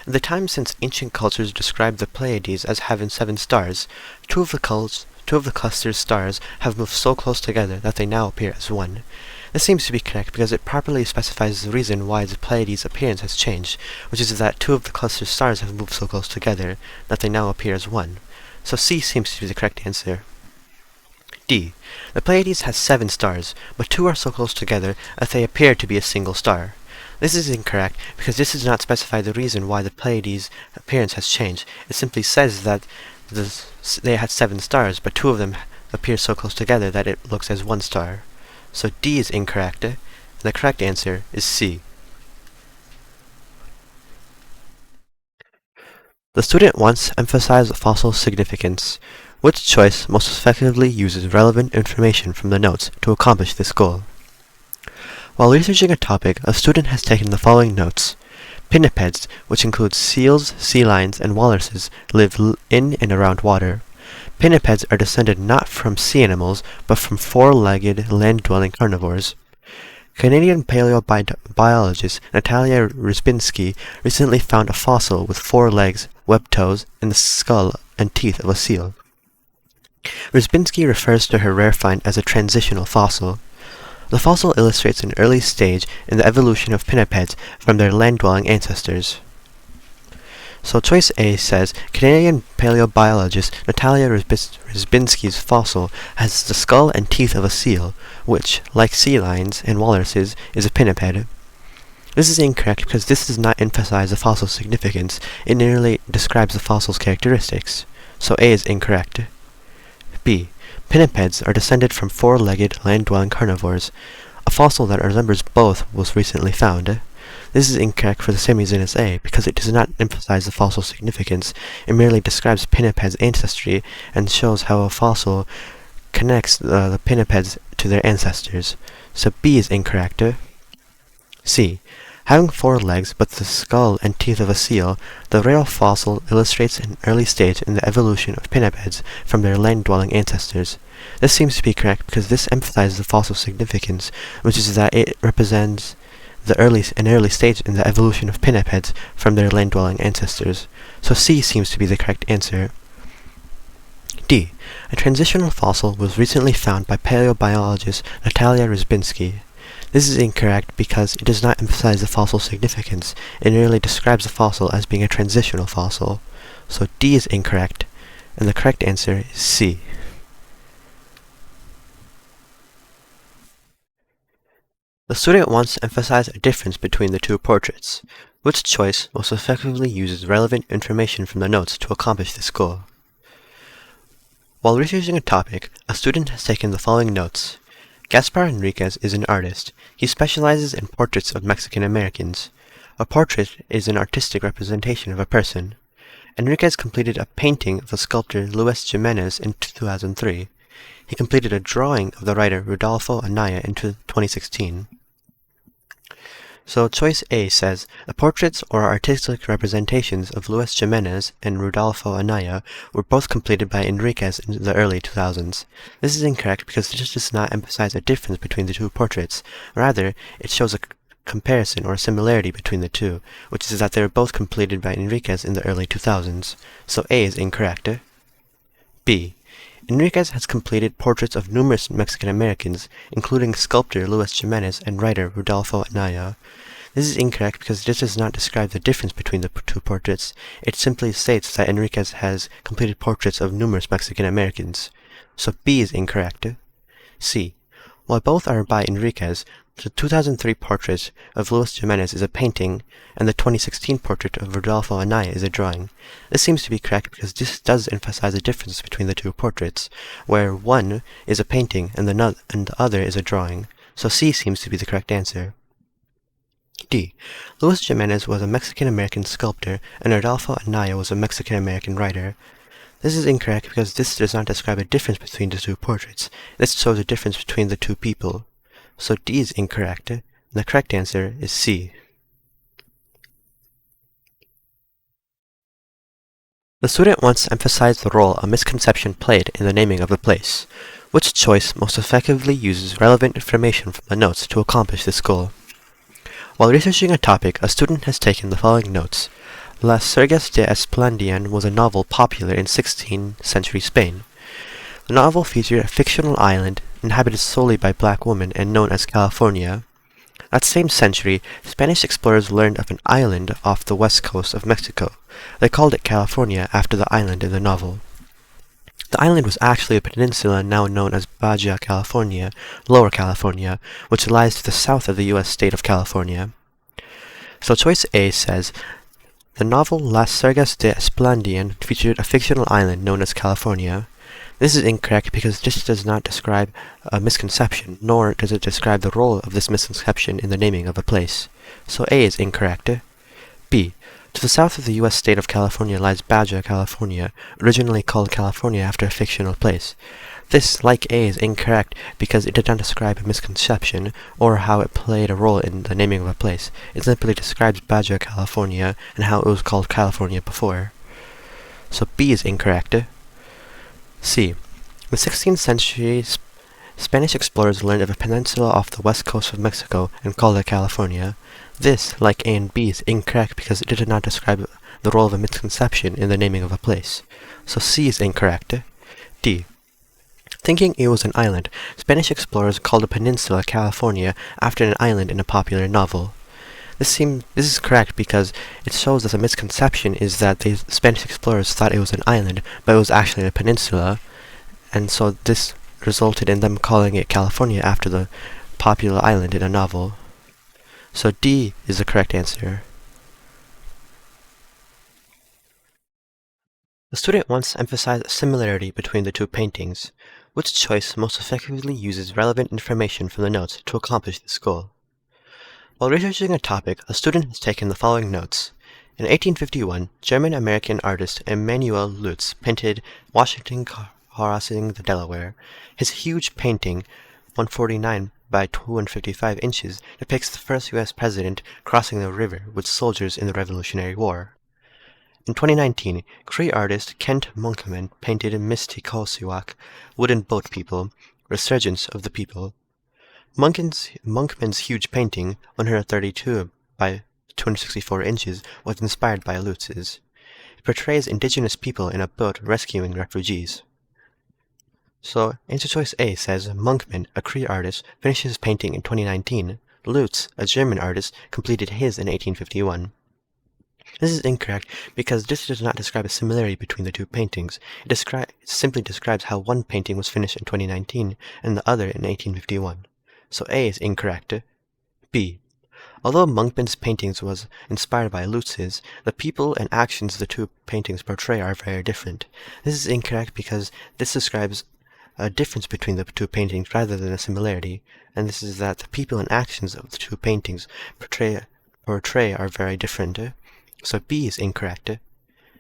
In the time since ancient cultures described the Pleiades as having 7 stars, two of the cluster's stars have moved so close together that they now appear as one. This seems to be correct because it properly specifies the reason why the Pleiades' appearance has changed, which is that 2 of the cluster's stars have moved so close together that they now appear as one. So C seems to be the correct answer. D. The Pleiades has 7 stars, but 2 are so close together that they appear to be a single star. This is incorrect because this does not specify the reason why the Pleiades' appearance has changed. It simply says that they had 7 stars, but 2 of them appear so close together that it looks as one star. So D is incorrect, and the correct answer is C. The student wants to emphasize fossil significance. Which choice most effectively uses relevant information from the notes to accomplish this goal? While researching a topic, a student has taken the following notes. Pinnipeds, which include seals, sea lions, and walruses, live in and around water. Pinnipeds are descended not from sea animals, but from 4-legged, land-dwelling carnivores. Canadian paleobiologist Natalia Rybinski recently found a fossil with 4 legs, webbed toes, and the skull and teeth of a seal. Rybinski refers to her rare find as a transitional fossil. The fossil illustrates an early stage in the evolution of pinnipeds from their land-dwelling ancestors. So choice A says, Canadian paleobiologist Natalia Rybinski's fossil has the skull and teeth of a seal, which, like sea lions and walruses, is a pinniped. This is incorrect because this does not emphasize the fossil's significance, it merely describes the fossil's characteristics. So A is incorrect. B. Pinnipeds are descended from four-legged land-dwelling carnivores. A fossil that resembles both was recently found. This is incorrect for the same reason as A, because it does not emphasize the fossil's significance, it merely describes pinnipeds' ancestry and shows how a fossil connects the pinnipeds to their ancestors. So B is incorrect. C. Having four legs but the skull and teeth of a seal, the rail fossil illustrates an early stage in the evolution of pinnipeds from their land-dwelling ancestors. This seems to be correct because this emphasizes the fossil's significance, which is that it represents an early stage in the evolution of pinnipeds from their land-dwelling ancestors. So C seems to be the correct answer. D. A transitional fossil was recently found by paleobiologist Natalia Rybinski. This is incorrect because it does not emphasize the fossil's significance, it merely describes the fossil as being a transitional fossil. So D is incorrect, and the correct answer is C. The student wants to emphasize a difference between the two portraits. Which choice most effectively uses relevant information from the notes to accomplish this goal? While researching a topic, a student has taken the following notes. Gaspar Enriquez is an artist. He specializes in portraits of Mexican Americans. A portrait is an artistic representation of a person. Enriquez completed a painting of the sculptor Luis Jimenez in 2003. He completed a drawing of the writer Rodolfo Anaya in 2016. So choice A says, the portraits or artistic representations of Luis Jimenez and Rodolfo Anaya were both completed by Enriquez in the early 2000s. This is incorrect because this does not emphasize a difference between the two portraits. Rather, it shows a comparison or a similarity between the two, which is that they were both completed by Enriquez in the early 2000s. So A is incorrect. B. Enriquez has completed portraits of numerous Mexican Americans, including sculptor Luis Jimenez and writer Rodolfo Anaya. This is incorrect because this does not describe the difference between the two portraits. It simply states that Enriquez has completed portraits of numerous Mexican Americans. So B is incorrect. C. While both are by Enriquez, the 2003 portrait of Luis Jimenez is a painting, and the 2016 portrait of Rodolfo Anaya is a drawing. This seems to be correct because this does emphasize a difference between the two portraits, where one is a painting and the other is a drawing. So C seems to be the correct answer. D. Luis Jimenez was a Mexican-American sculptor, and Rodolfo Anaya was a Mexican-American writer. This is incorrect because this does not describe a difference between the two portraits. This shows a difference between the two people. So D is incorrect, and the correct answer is C. The student wants to emphasize the role a misconception played in the naming of the place. Which choice most effectively uses relevant information from the notes to accomplish this goal? While researching a topic, a student has taken the following notes. Las Sergas de Esplandian was a novel popular in 16th century Spain. The novel featured a fictional island inhabited solely by black women and known as California. That same century, Spanish explorers learned of an island off the west coast of Mexico. They called it California after the island in the novel. The island was actually a peninsula now known as Baja California, Lower California, which lies to the south of the U.S. state of California. So choice A says, the novel Las Sergas de Esplandian featured a fictional island known as California. This is incorrect because this does not describe a misconception, nor does it describe the role of this misconception in the naming of a place. So A is incorrect. B. To the south of the U.S. state of California lies Baja California, originally called California after a fictional place. This, like A, is incorrect because it did not describe a misconception or how it played a role in the naming of a place. It simply describes Baja California and how it was called California before. So B is incorrect. C. In the 16th century, Spanish explorers learned of a peninsula off the west coast of Mexico and called it California. This, like A and B, is incorrect because it did not describe the role of a misconception in the naming of a place. So C is incorrect. D. Thinking it was an island, Spanish explorers called a peninsula California after an island in a popular novel. This is correct because it shows that the misconception is that the Spanish explorers thought it was an island, but it was actually a peninsula, and so this resulted in them calling it California after the popular island in a novel. So D is the correct answer. The student wants to emphasize a similarity between the two paintings. Which choice most effectively uses relevant information from the notes to accomplish this goal? While researching a topic, a student has taken the following notes. In 1851, German-American artist Emanuel Lutz painted Washington crossing the Delaware. His huge painting, 149 by 255 inches, depicts the first U.S. president crossing the river with soldiers in the Revolutionary War. In 2019, Cree artist Kent Monkman painted Mistikossiwak, Wooden Boat People, Resurgence of the People. Monkman's huge painting, 132 by 264 inches, was inspired by Lutz's. It portrays indigenous people in a boat rescuing refugees. So, answer choice A says Monkman, a Cree artist, finished his painting in 2019. Lutz, a German artist, completed his in 1851. This is incorrect because this does not describe a similarity between the two paintings. It simply describes how one painting was finished in 2019 and the other in 1851. So A is incorrect. B. Although Monkman's paintings was inspired by Lutz's, the people and actions the two paintings portray are very different. This is incorrect because this describes a difference between the two paintings rather than a similarity, and this is that the people and actions of the two paintings portray are very different. So B is incorrect.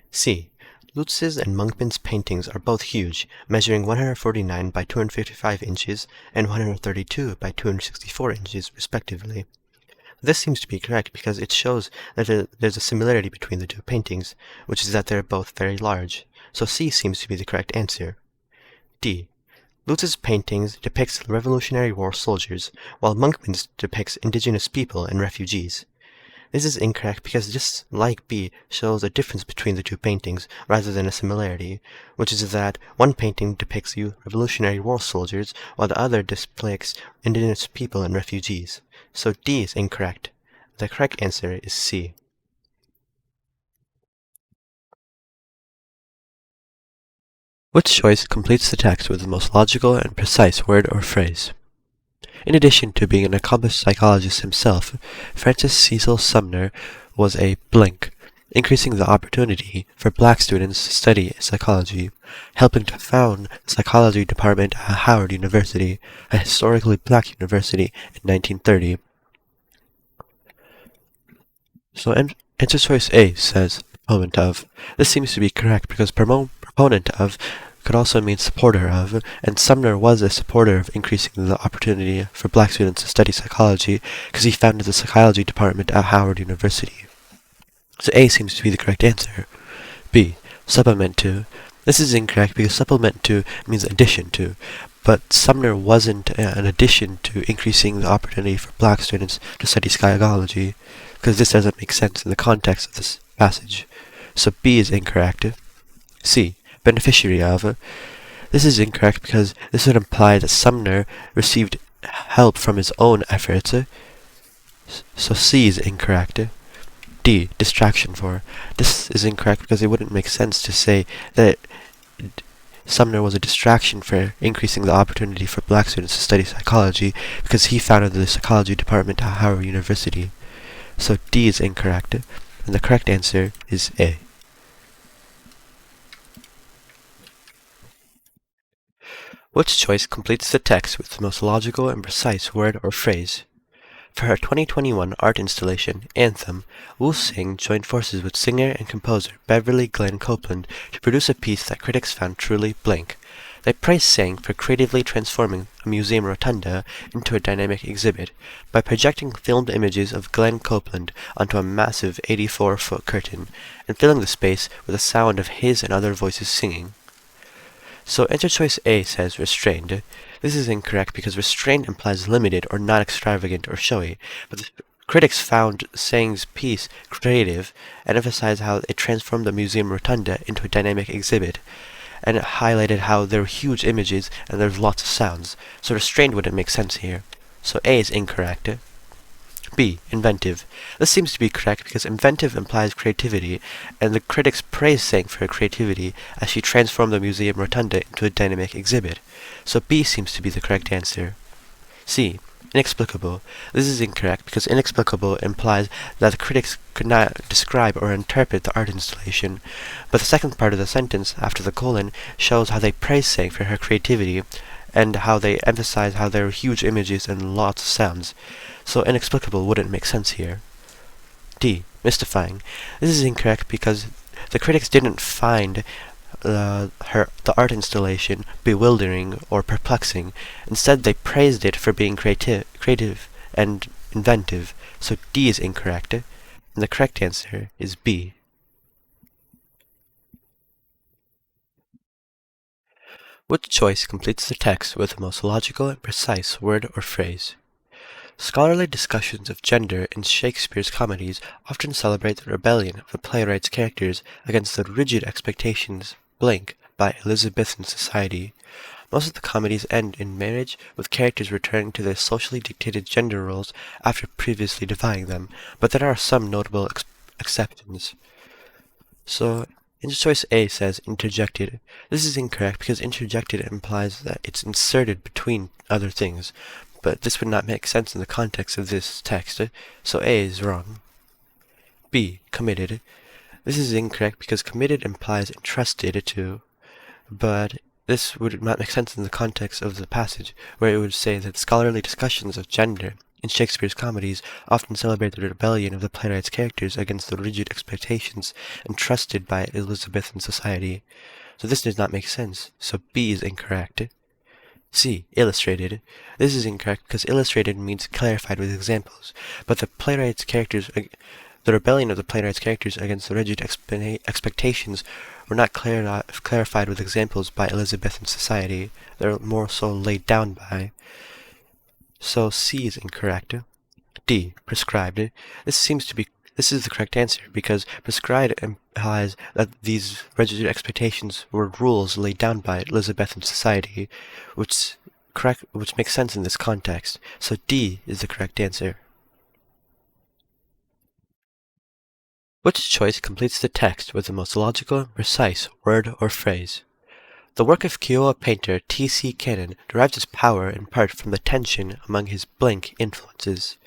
C. Lutz's and Monkman's paintings are both huge, measuring 149 by 255 inches and 132 by 264 inches, respectively. This seems to be correct because it shows that there's a similarity between the two paintings, which is that they're both very large. So C seems to be the correct answer. D. Lutz's paintings depicts Revolutionary War soldiers, while Monkman's depicts indigenous people and refugees. This is incorrect because this, like B, shows a difference between the two paintings rather than a similarity, which is that one painting depicts Revolutionary War soldiers while the other depicts indigenous people and refugees. So D is incorrect. The correct answer is C. Which choice completes the text with the most logical and precise word or phrase? In addition to being an accomplished psychologist himself, Francis Cecil Sumner was a blank, increasing the opportunity for black students to study psychology, helping to found the psychology department at Howard University, a historically black university, in 1930. So answer choice A says proponent of. This seems to be correct because proponent of could also mean supporter of, and Sumner was a supporter of increasing the opportunity for black students to study psychology because he founded the psychology department at Howard University. So A seems to be the correct answer. B. Supplement to. This is incorrect because supplement to means addition to, but Sumner wasn't an addition to increasing the opportunity for black students to study psychology, because this doesn't make sense in the context of this passage. So B is incorrect. C. Beneficiary of. This is incorrect because this would imply that Sumner received help from his own efforts. So C is incorrect. D. Distraction for. This is incorrect because it wouldn't make sense to say that Sumner was a distraction for increasing the opportunity for black students to study psychology because he founded the psychology department at Howard University. So D is incorrect, and the correct answer is A. Which choice completes the text with the most logical and precise word or phrase? For her 2021 art installation, Anthem, Wu Sing joined forces with singer and composer Beverly Glenn Copeland to produce a piece that critics found truly blank. They praised Sing for creatively transforming a museum rotunda into a dynamic exhibit by projecting filmed images of Glenn Copeland onto a massive 84-foot curtain and filling the space with the sound of his and other voices singing. So answer choice A says restrained. This is incorrect because restrained implies limited or not extravagant or showy, but the critics found Sing's piece creative and emphasized how it transformed the museum rotunda into a dynamic exhibit, and it highlighted how there were huge images and there's lots of sounds, so restrained wouldn't make sense here. So A is incorrect. B. Inventive. This seems to be correct because inventive implies creativity, and the critics praised Tseng for her creativity as she transformed the museum rotunda into a dynamic exhibit. So B seems to be the correct answer. C. Inexplicable. This is incorrect because inexplicable implies that the critics could not describe or interpret the art installation, but the second part of the sentence, after the colon, shows how they praise Tseng for her creativity, and how they emphasize how there are huge images and lots of sounds. So inexplicable wouldn't make sense here. D. Mystifying. This is incorrect because the critics didn't find the art installation bewildering or perplexing. Instead, they praised it for being creative and inventive. So D is incorrect, and the correct answer is B. Which choice completes the text with the most logical and precise word or phrase? Scholarly discussions of gender in Shakespeare's comedies often celebrate the rebellion of the playwright's characters against the rigid expectations by Elizabethan society. Most of the comedies end in marriage, with characters returning to their socially dictated gender roles after previously defying them, but there are some notable exceptions. So, choice A says interjected. This is incorrect because interjected implies that it's inserted between other things, but this would not make sense in the context of this text, so A is wrong. B. Committed. This is incorrect because committed implies entrusted to, but this would not make sense in the context of the passage, where it would say that scholarly discussions of gender in Shakespeare's comedies often celebrate the rebellion of the playwright's characters against the rigid expectations entrusted by Elizabethan society. So this does not make sense, so B is incorrect. C. Illustrated. This is incorrect because illustrated means clarified with examples, but the rebellion of the playwright's characters against the rigid expectations were not clarified with examples by Elizabethan society. They're more so laid down by. So C is incorrect. D. Prescribed. This is the correct answer because prescribed implies that these rigid expectations were rules laid down by Elizabethan society, which makes sense in this context. So D is the correct answer. Which choice completes the text with the most logical and precise word or phrase? The work of Kiowa painter T.C. Cannon derives its power in part from the tension among his blank influences.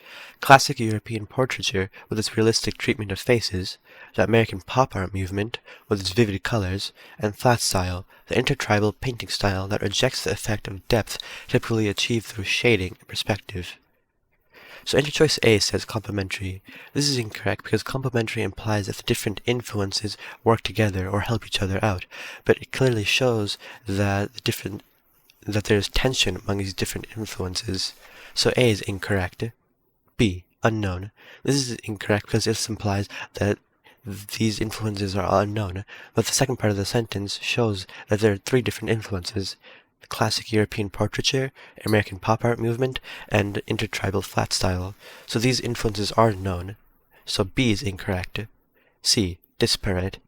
Classic European portraiture with its realistic treatment of faces, the American pop art movement with its vivid colors, and flat style, the intertribal painting style that rejects the effect of depth typically achieved through shading and perspective. So choice A says complementary. This is incorrect because complementary implies that the different influences work together or help each other out, but it clearly shows that there's tension among these different influences. So A is incorrect. B. Unknown. This is incorrect because this implies that these influences are unknown, but the second part of the sentence shows that there are three different influences: classic European portraiture, American pop art movement, and intertribal flat style. So these influences are known. So B is incorrect. C. Disparate.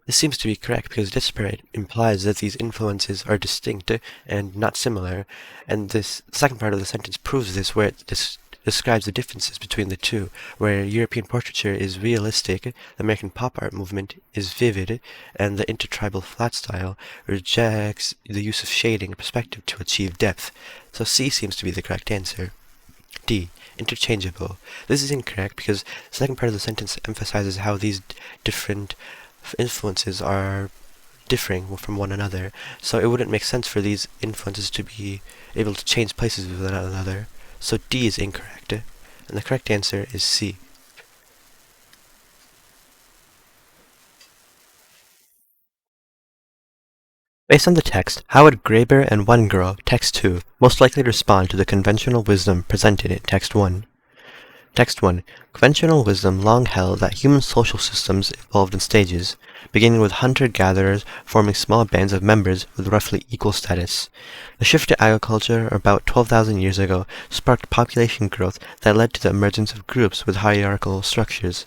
This seems to be correct because disparate implies that these influences are distinct and not similar, and this second part of the sentence proves this, where it describes the differences between the two, where European portraiture is realistic, the American pop art movement is vivid, and the intertribal flat style rejects the use of shading and perspective to achieve depth. So C seems to be the correct answer. D. Interchangeable. This is incorrect because the second part of the sentence emphasizes how these different influences are differing from one another, so it wouldn't make sense for these influences to be able to change places with one another. So D is incorrect, and the correct answer is C. Based on the text, how would Graeber and Wengrow, text 2, most likely respond to the conventional wisdom presented in text 1? Text 1. Conventional wisdom long held that human social systems evolved in stages, beginning with hunter-gatherers forming small bands of members with roughly equal status. The shift to agriculture about 12,000 years ago sparked population growth that led to the emergence of groups with hierarchical structures,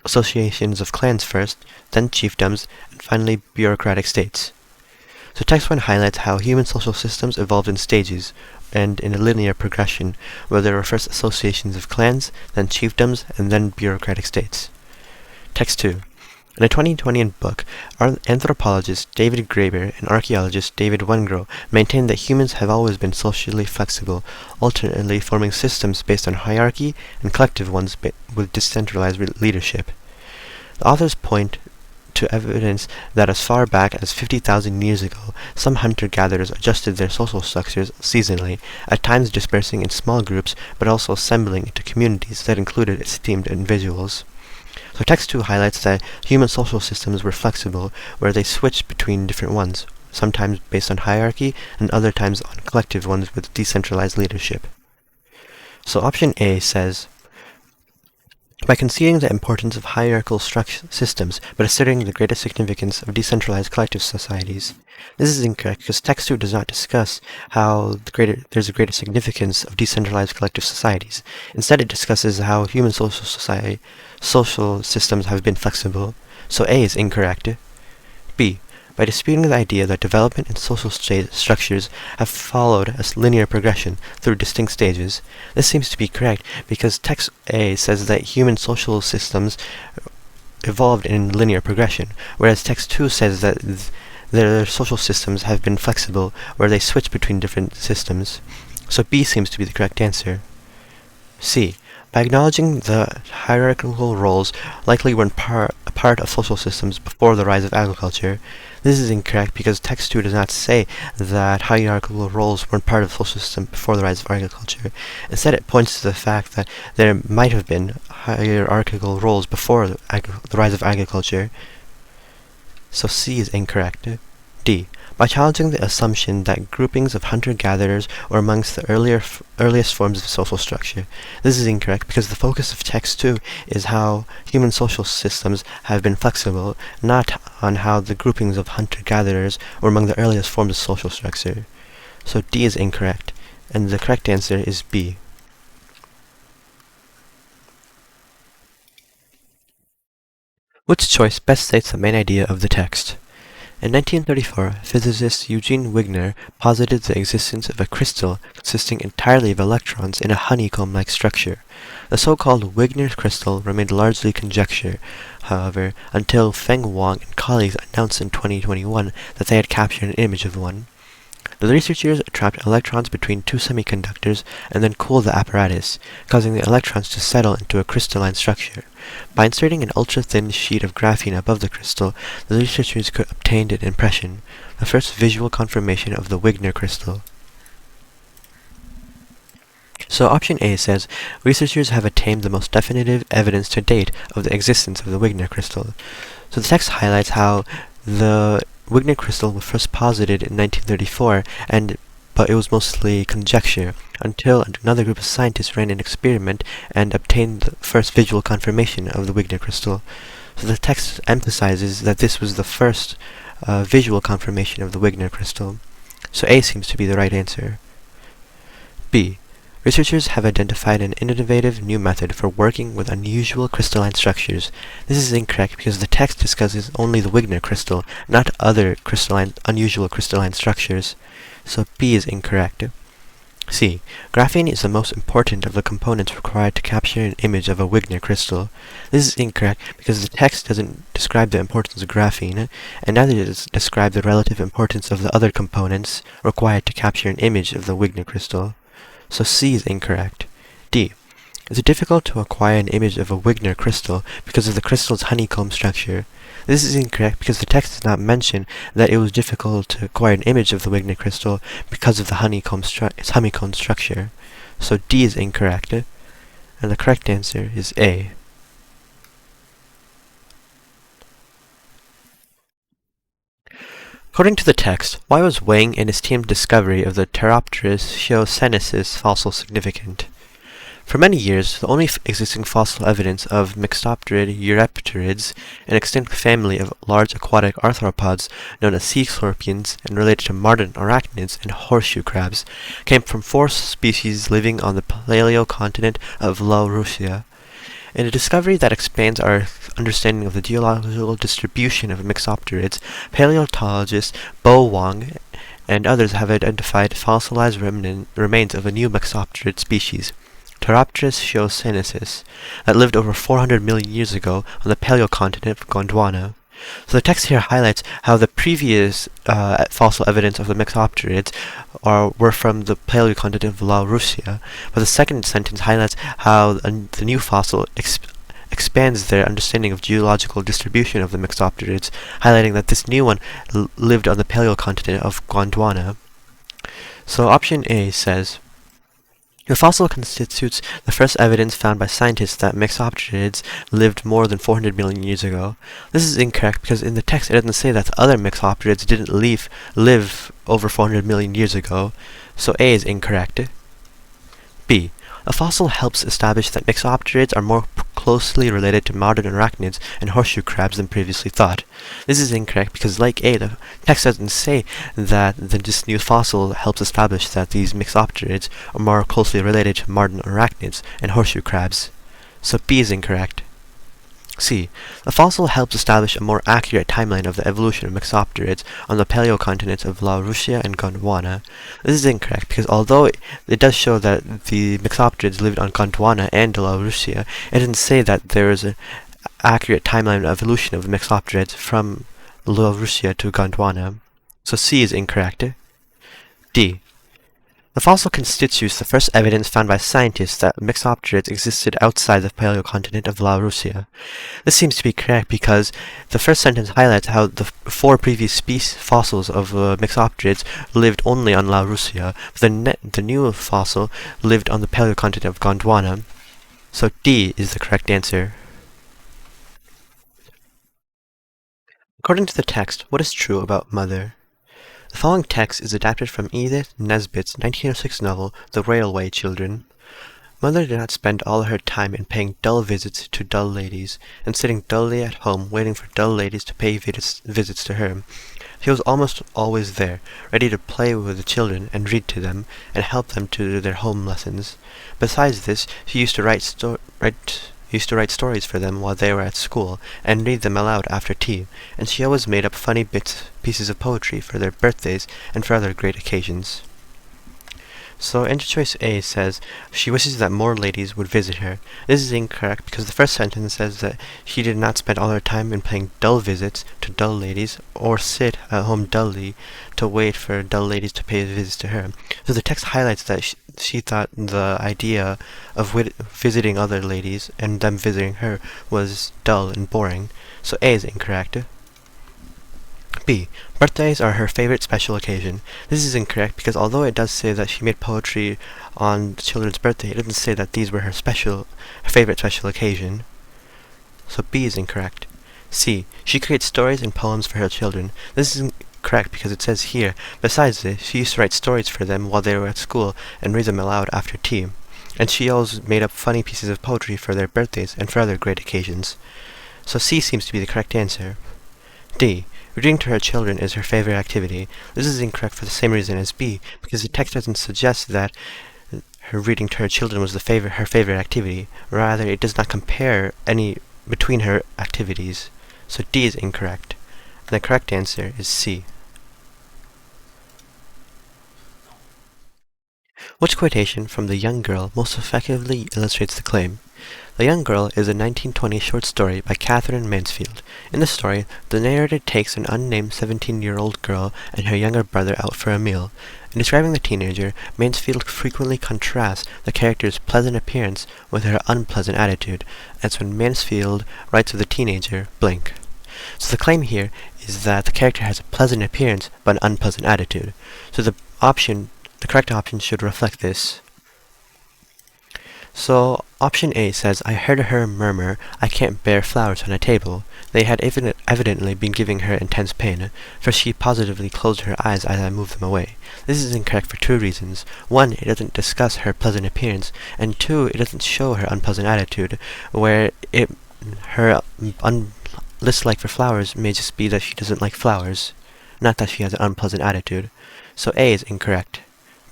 associations of clans first, then chiefdoms, and finally bureaucratic states. So text 1 highlights how human social systems evolved in stages and in a linear progression, where there were first associations of clans, then chiefdoms, and then bureaucratic states. Text 2. In a 2020 book, anthropologist David Graeber and archaeologist David Wengrow maintain that humans have always been socially flexible, alternately forming systems based on hierarchy and collective ones with decentralized leadership. The authors point to evidence that as far back as 50,000 years ago, some hunter-gatherers adjusted their social structures seasonally, at times dispersing in small groups but also assembling into communities that included esteemed individuals. So text 2 highlights that human social systems were flexible, where they switched between different ones, sometimes based on hierarchy and other times on collective ones with decentralized leadership. So option A says, by conceding the importance of hierarchical systems, but asserting the greater significance of decentralized collective societies. This is incorrect because text 2 does not discuss how there's a greater significance of decentralized collective societies. Instead, it discusses how human social systems have been flexible. So A is incorrect. B. By disputing the idea that development and social structures have followed a linear progression through distinct stages. This seems to be correct because text A says that human social systems evolved in linear progression, whereas text 2 says that their social systems have been flexible, where they switch between different systems. So B seems to be the correct answer. C. By acknowledging the hierarchical roles likely were a part of social systems before the rise of agriculture. This is incorrect because text 2 does not say that hierarchical roles weren't part of the social system before the rise of agriculture. Instead, it points to the fact that there might have been hierarchical roles before the rise of agriculture. So C is incorrect. D. By challenging the assumption that groupings of hunter-gatherers were amongst the earliest forms of social structure. This is incorrect because the focus of text 2 is how human social systems have been flexible, not on how the groupings of hunter-gatherers were among the earliest forms of social structure. So D is incorrect, and the correct answer is B. Which choice best states the main idea of the text? In 1934, physicist Eugene Wigner posited the existence of a crystal consisting entirely of electrons in a honeycomb-like structure. The so-called Wigner crystal remained largely conjecture, however, until Feng Wang and colleagues announced in 2021 that they had captured an image of one. The researchers trapped electrons between two semiconductors and then cooled the apparatus, causing the electrons to settle into a crystalline structure. By inserting an ultra-thin sheet of graphene above the crystal, the researchers could obtain an impression, the first visual confirmation of the Wigner crystal. So option A says, researchers have attained the most definitive evidence to date of the existence of the Wigner crystal. So the text highlights how the Wigner crystal was first posited in 1934, but it was mostly conjecture, until another group of scientists ran an experiment and obtained the first visual confirmation of the Wigner crystal. So the text emphasizes that this was the first visual confirmation of the Wigner crystal. So A seems to be the right answer. B. Researchers have identified an innovative new method for working with unusual crystalline structures. This is incorrect because the text discusses only the Wigner crystal, not other unusual crystalline structures. So B is incorrect. C. Graphene is the most important of the components required to capture an image of a Wigner crystal. This is incorrect because the text doesn't describe the importance of graphene, and neither does it describe the relative importance of the other components required to capture an image of the Wigner crystal. So C is incorrect. D. It's difficult to acquire an image of a Wigner crystal because of the crystal's honeycomb structure. This is incorrect because the text does not mention that it was difficult to acquire an image of the Wigner crystal because of the its honeycomb structure. So D is incorrect, and the correct answer is A. According to the text, why was Wang and his team's discovery of the Pteropteris schiochensis fossil significant? For many years, the only existing fossil evidence of Mixopterid euripterids, an extinct family of large aquatic arthropods known as sea scorpions and related to modern arachnids and horseshoe crabs, came from 4 species living on the paleocontinent of Laurussia. In a discovery that expands our understanding of the geological distribution of mixopterids, paleontologist Bo Wang and others have identified fossilized remains of a new mixopterid species, Pteropteris shiosinensis, that lived over 400 million years ago on the paleocontinent of Gondwana. So the text here highlights how the previous fossil evidence of the mixopterids were from the paleocontinent of Laurussia, but the second sentence highlights how the new fossil expands their understanding of geological distribution of the mixopterids, highlighting that this new one lived on the paleocontinent of Gondwana. So option A says, your fossil constitutes the first evidence found by scientists that mixopterids lived more than 400 million years ago. This is incorrect because in the text it doesn't say that other mixopterids didn't live over 400 million years ago, so A is incorrect. B. A fossil helps establish that mixopterids are more closely related to modern arachnids and horseshoe crabs than previously thought. This is incorrect because, like A, the text doesn't say that this new fossil helps establish that these mixopterids are more closely related to modern arachnids and horseshoe crabs. So B is incorrect. C. The fossil helps establish a more accurate timeline of the evolution of mixopterids on the paleocontinents of Laurussia and Gondwana. This is incorrect because although it does show that the mixopterids lived on Gondwana and Laurussia, it doesn't say that there is an accurate timeline of evolution of the mixopterids from Laurussia to Gondwana. So C is incorrect. D. The fossil constitutes the first evidence found by scientists that mixopterids existed outside the paleocontinent of Laurussia. This seems to be correct because the first sentence highlights how the four previous fossils of mixopterids lived only on Laurussia, but the new fossil lived on the paleocontinent of Gondwana. So D is the correct answer. According to the text, what is true about Mother? The following text is adapted from Edith Nesbit's 1906 novel, The Railway Children. Mother did not spend all her time in paying dull visits to dull ladies, and sitting dully at home waiting for dull ladies to pay visits to her. She was almost always there, ready to play with the children and read to them, and help them to their home lessons. Besides this, she used to write stories for them while they were at school, and read them aloud after tea, and she always made up funny pieces of poetry for their birthdays and for other great occasions. So answer choice A says, she wishes that more ladies would visit her. This is incorrect because the first sentence says that she did not spend all her time in paying dull visits to dull ladies, or sit at home dully to wait for dull ladies to pay visits to her. So the text highlights that she thought the idea of visiting other ladies and them visiting her was dull and boring. So A is incorrect. B. Birthdays are her favorite special occasion. This is incorrect because although it does say that she made poetry on the children's birthday, it doesn't say that these were her favorite special occasion. So B is incorrect. C. She creates stories and poems for her children. This is incorrect because it says here, besides this, she used to write stories for them while they were at school and read them aloud after tea. And she always made up funny pieces of poetry for their birthdays and for other great occasions. So C seems to be the correct answer. D. Reading to her children is her favorite activity. This is incorrect for the same reason as B, because the text doesn't suggest that her reading to her children was her favorite activity. Rather, it does not compare any between her activities. So D is incorrect. And the correct answer is C. Which quotation from The Young Girl most effectively illustrates the claim? The Young Girl is a 1920 short story by Catherine Mansfield. In the story, the narrator takes an unnamed 17-year-old girl and her younger brother out for a meal. In describing the teenager, Mansfield frequently contrasts the character's pleasant appearance with her unpleasant attitude. That's when Mansfield writes of the teenager, blank. So the claim here is that the character has a pleasant appearance but an unpleasant attitude. So the correct option should reflect this. So option A says, I heard her murmur, I can't bear flowers on a table. They had evidently been giving her intense pain, for she positively closed her eyes as I moved them away. This is incorrect for two reasons. One, it doesn't discuss her pleasant appearance, and two, it doesn't show her unpleasant attitude, where her dislike for flowers may just be that she doesn't like flowers, not that she has an unpleasant attitude. So A is incorrect.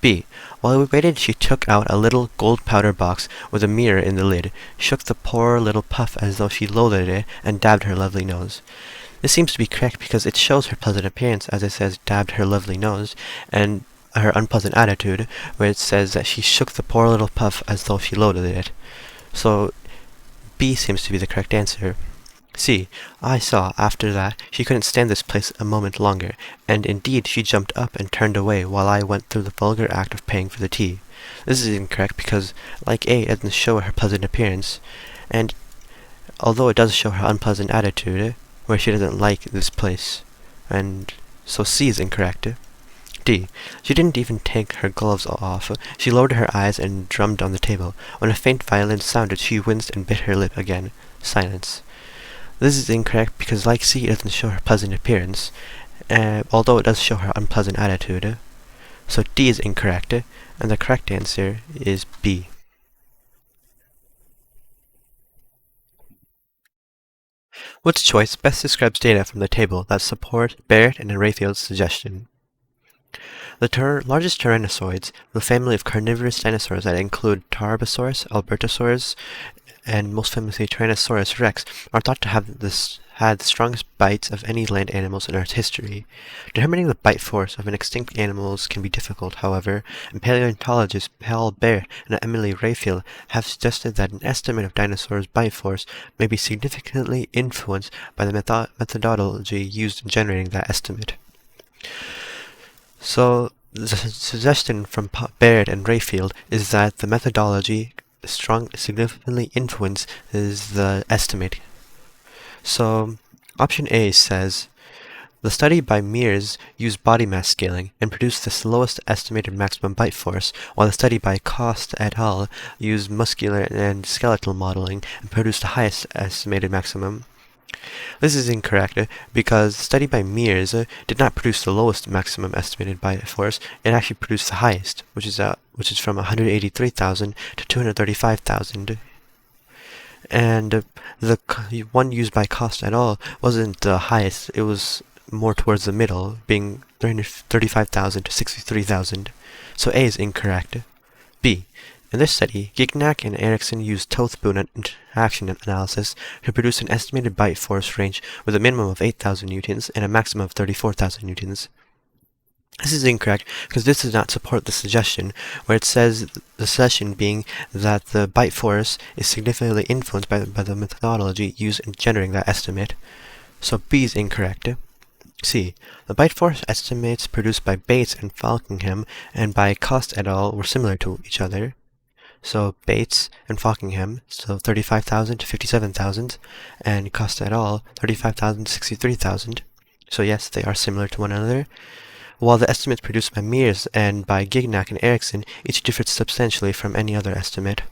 B. While we waited, she took out a little gold powder box with a mirror in the lid, shook the poor little puff as though she loathed it, and dabbed her lovely nose. This seems to be correct because it shows her pleasant appearance, as it says dabbed her lovely nose, and her unpleasant attitude, where it says that she shook the poor little puff as though she loathed it. So B seems to be the correct answer. C. I saw, after that, she couldn't stand this place a moment longer, and indeed she jumped up and turned away while I went through the vulgar act of paying for the tea. This is incorrect because, like A, it doesn't show her pleasant appearance, and although it does show her unpleasant attitude, where she doesn't like this place, and so C is incorrect. D. She didn't even take her gloves off. She lowered her eyes and drummed on the table. When a faint violin sounded, she winced and bit her lip again. Silence. This is incorrect because, like C, it doesn't show her pleasant appearance, although it does show her unpleasant attitude. So D is incorrect, and the correct answer is B. Which choice best describes data from the table that support Barrett and Rayfield's suggestion? The largest tyrannosaurids, the family of carnivorous dinosaurs that include Tarbosaurus, Albertosaurus, and most famously Tyrannosaurus rex, are thought to have had the strongest bites of any land animals in Earth's history. Determining the bite force of an extinct animals can be difficult, however, and paleontologists Paul Barrett and Emily Rayfield have suggested that an estimate of dinosaurs' bite force may be significantly influenced by the methodology used in generating that estimate. So, the suggestion from Barrett and Rayfield is that the methodology significantly influences the estimate. So, option A says, the study by Mears used body mass scaling and produced the lowest estimated maximum bite force, while the study by Cost et al. Used muscular and skeletal modeling and produced the highest estimated maximum. This is incorrect because the study by Mears did not produce the lowest maximum estimated bite force. It actually produced the highest, which is from 183,000 to 235,000. And the one used by Cost et al. Wasn't the highest. It was more towards the middle, being 335,000 to 63,000. So A is incorrect. B. In this study, Gignac and Erickson used toe-spoon interaction analysis to produce an estimated bite force range with a minimum of 8,000 newtons and a maximum of 34,000 newtons. This is incorrect because this does not support the suggestion, where it says the suggestion being that the bite force is significantly influenced by the methodology used in generating that estimate. So B is incorrect. C. The bite force estimates produced by Bates and Falkingham and by Cost et al. Were similar to each other. So Bates and Falkingham, so 35,000 to 57,000, and Cost et al. 35,000 to 63,000. So yes, they are similar to one another. While the estimates produced by Mears and by Gignac and Erickson each differed substantially from any other estimate.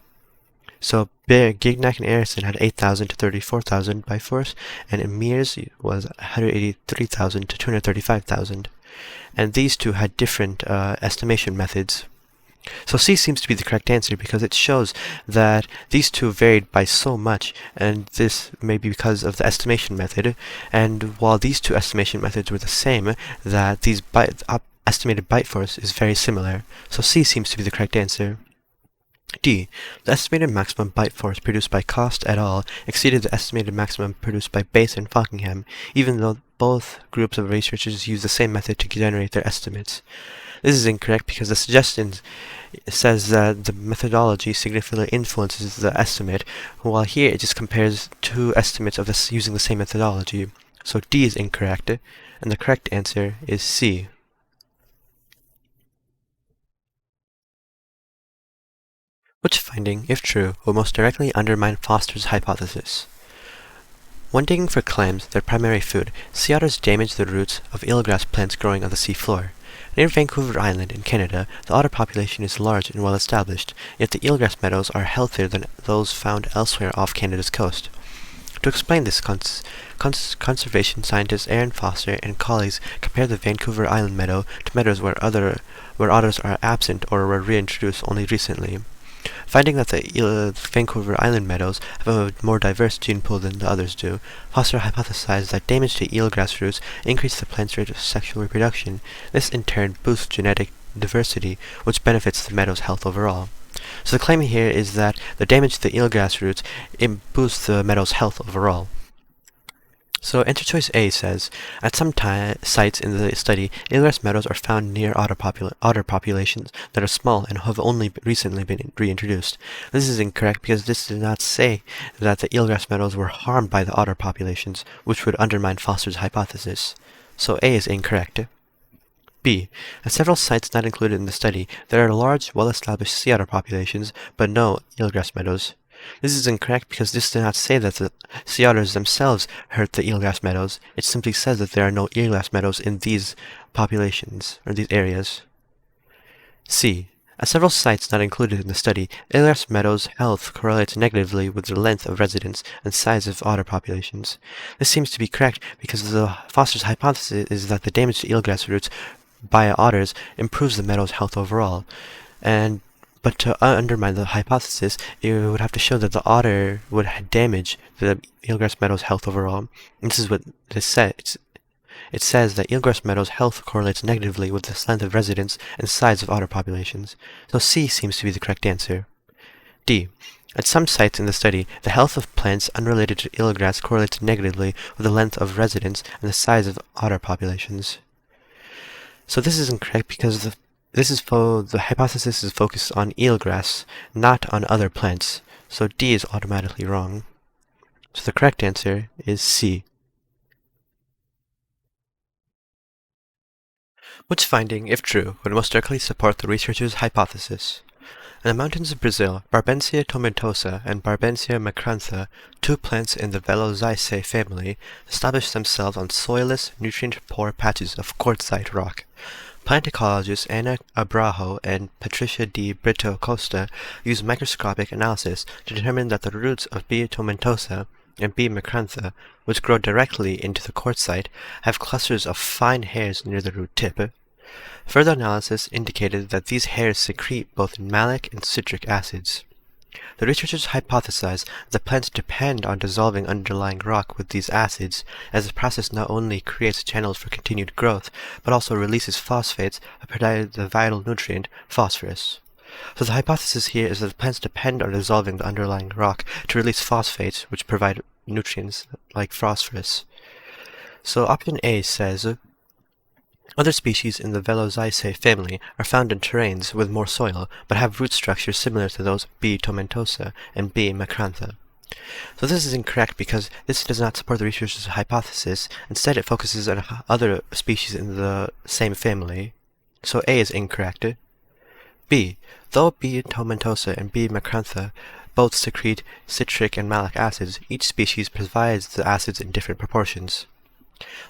So Gignac and Erickson had 8,000 to 34,000 bite force, and Mears was 183,000 to 235,000. And these two had different estimation methods. So C seems to be the correct answer because it shows that these two varied by so much, and this may be because of the estimation method, and while these two estimation methods were the same, that these estimated bite force is very similar. So C seems to be the correct answer. D. The estimated maximum bite force produced by Cost et al. Exceeded the estimated maximum produced by Bates and Falkingham, even though both groups of researchers used the same method to generate their estimates. This is incorrect because the suggestion says that the methodology significantly influences the estimate, while here it just compares two estimates of this using the same methodology. So D is incorrect, and the correct answer is C. Which finding, if true, will most directly undermine Foster's hypothesis? When digging for clams, their primary food, sea otters damage the roots of eelgrass plants growing on the sea floor. Near Vancouver Island in Canada, the otter population is large and well established, yet the eelgrass meadows are healthier than those found elsewhere off Canada's coast. To explain this, conservation scientist Aaron Foster and colleagues compared the Vancouver Island meadow to meadows where otters are absent or were reintroduced only recently. Finding that the Vancouver Island meadows have a more diverse gene pool than the others do, Foster hypothesized that damage to eelgrass roots increase the plant's rate of sexual reproduction. This in turn boosts genetic diversity, which benefits the meadow's health overall. So the claim here is that the damage to the eelgrass roots boosts the meadow's health overall. So answer choice A says, at some sites in the study, eelgrass meadows are found near otter populations that are small and have only recently been reintroduced. This is incorrect because this does not say that the eelgrass meadows were harmed by the otter populations, which would undermine Foster's hypothesis. So A is incorrect. B. At several sites not included in the study, there are large, well-established sea otter populations, but no eelgrass meadows. This is incorrect because this does not say that the sea otters themselves hurt the eelgrass meadows. It simply says that there are no eelgrass meadows in these populations, or these areas. C. At several sites not included in the study, eelgrass meadows' health correlates negatively with the length of residence and size of otter populations. This seems to be correct because the Foster's hypothesis is that the damage to eelgrass roots by otters improves the meadow's health overall. But to undermine the hypothesis, you would have to show that the otter would damage the eelgrass meadow's health overall. And this is what it says. It says that eelgrass meadow's health correlates negatively with the length of residence and size of otter populations. So C seems to be the correct answer. D. At some sites in the study, the health of plants unrelated to eelgrass correlates negatively with the length of residence and the size of otter populations. So this is incorrect because the hypothesis is focused on eelgrass, not on other plants. So D is automatically wrong. So the correct answer is C. Which finding, if true, would most directly support the researcher's hypothesis? In the mountains of Brazil, Barbensia tomentosa and Barbensia macrantha, two plants in the Veloziaceae family, established themselves on soilless, nutrient-poor patches of quartzite rock. Plant ecologists Ana Abrajo and Patricia D. Brito Costa used microscopic analysis to determine that the roots of B. tomentosa and B. macrantha, which grow directly into the quartzite, have clusters of fine hairs near the root tip. Further analysis indicated that these hairs secrete both malic and citric acids. The researchers hypothesized that plants depend on dissolving underlying rock with these acids, as the process not only creates channels for continued growth, but also releases phosphates that provide the vital nutrient, phosphorus. So the hypothesis here is that plants depend on dissolving the underlying rock to release phosphates, which provide nutrients like phosphorus. So option A says, other species in the Veloziaceae family are found in terrains with more soil, but have root structures similar to those of B. tomentosa and B. macrantha. So this is incorrect because this does not support the researcher's hypothesis. Instead, it focuses on other species in the same family. So A is incorrect. B. Though B. tomentosa and B. macrantha both secrete citric and malic acids, each species provides the acids in different proportions.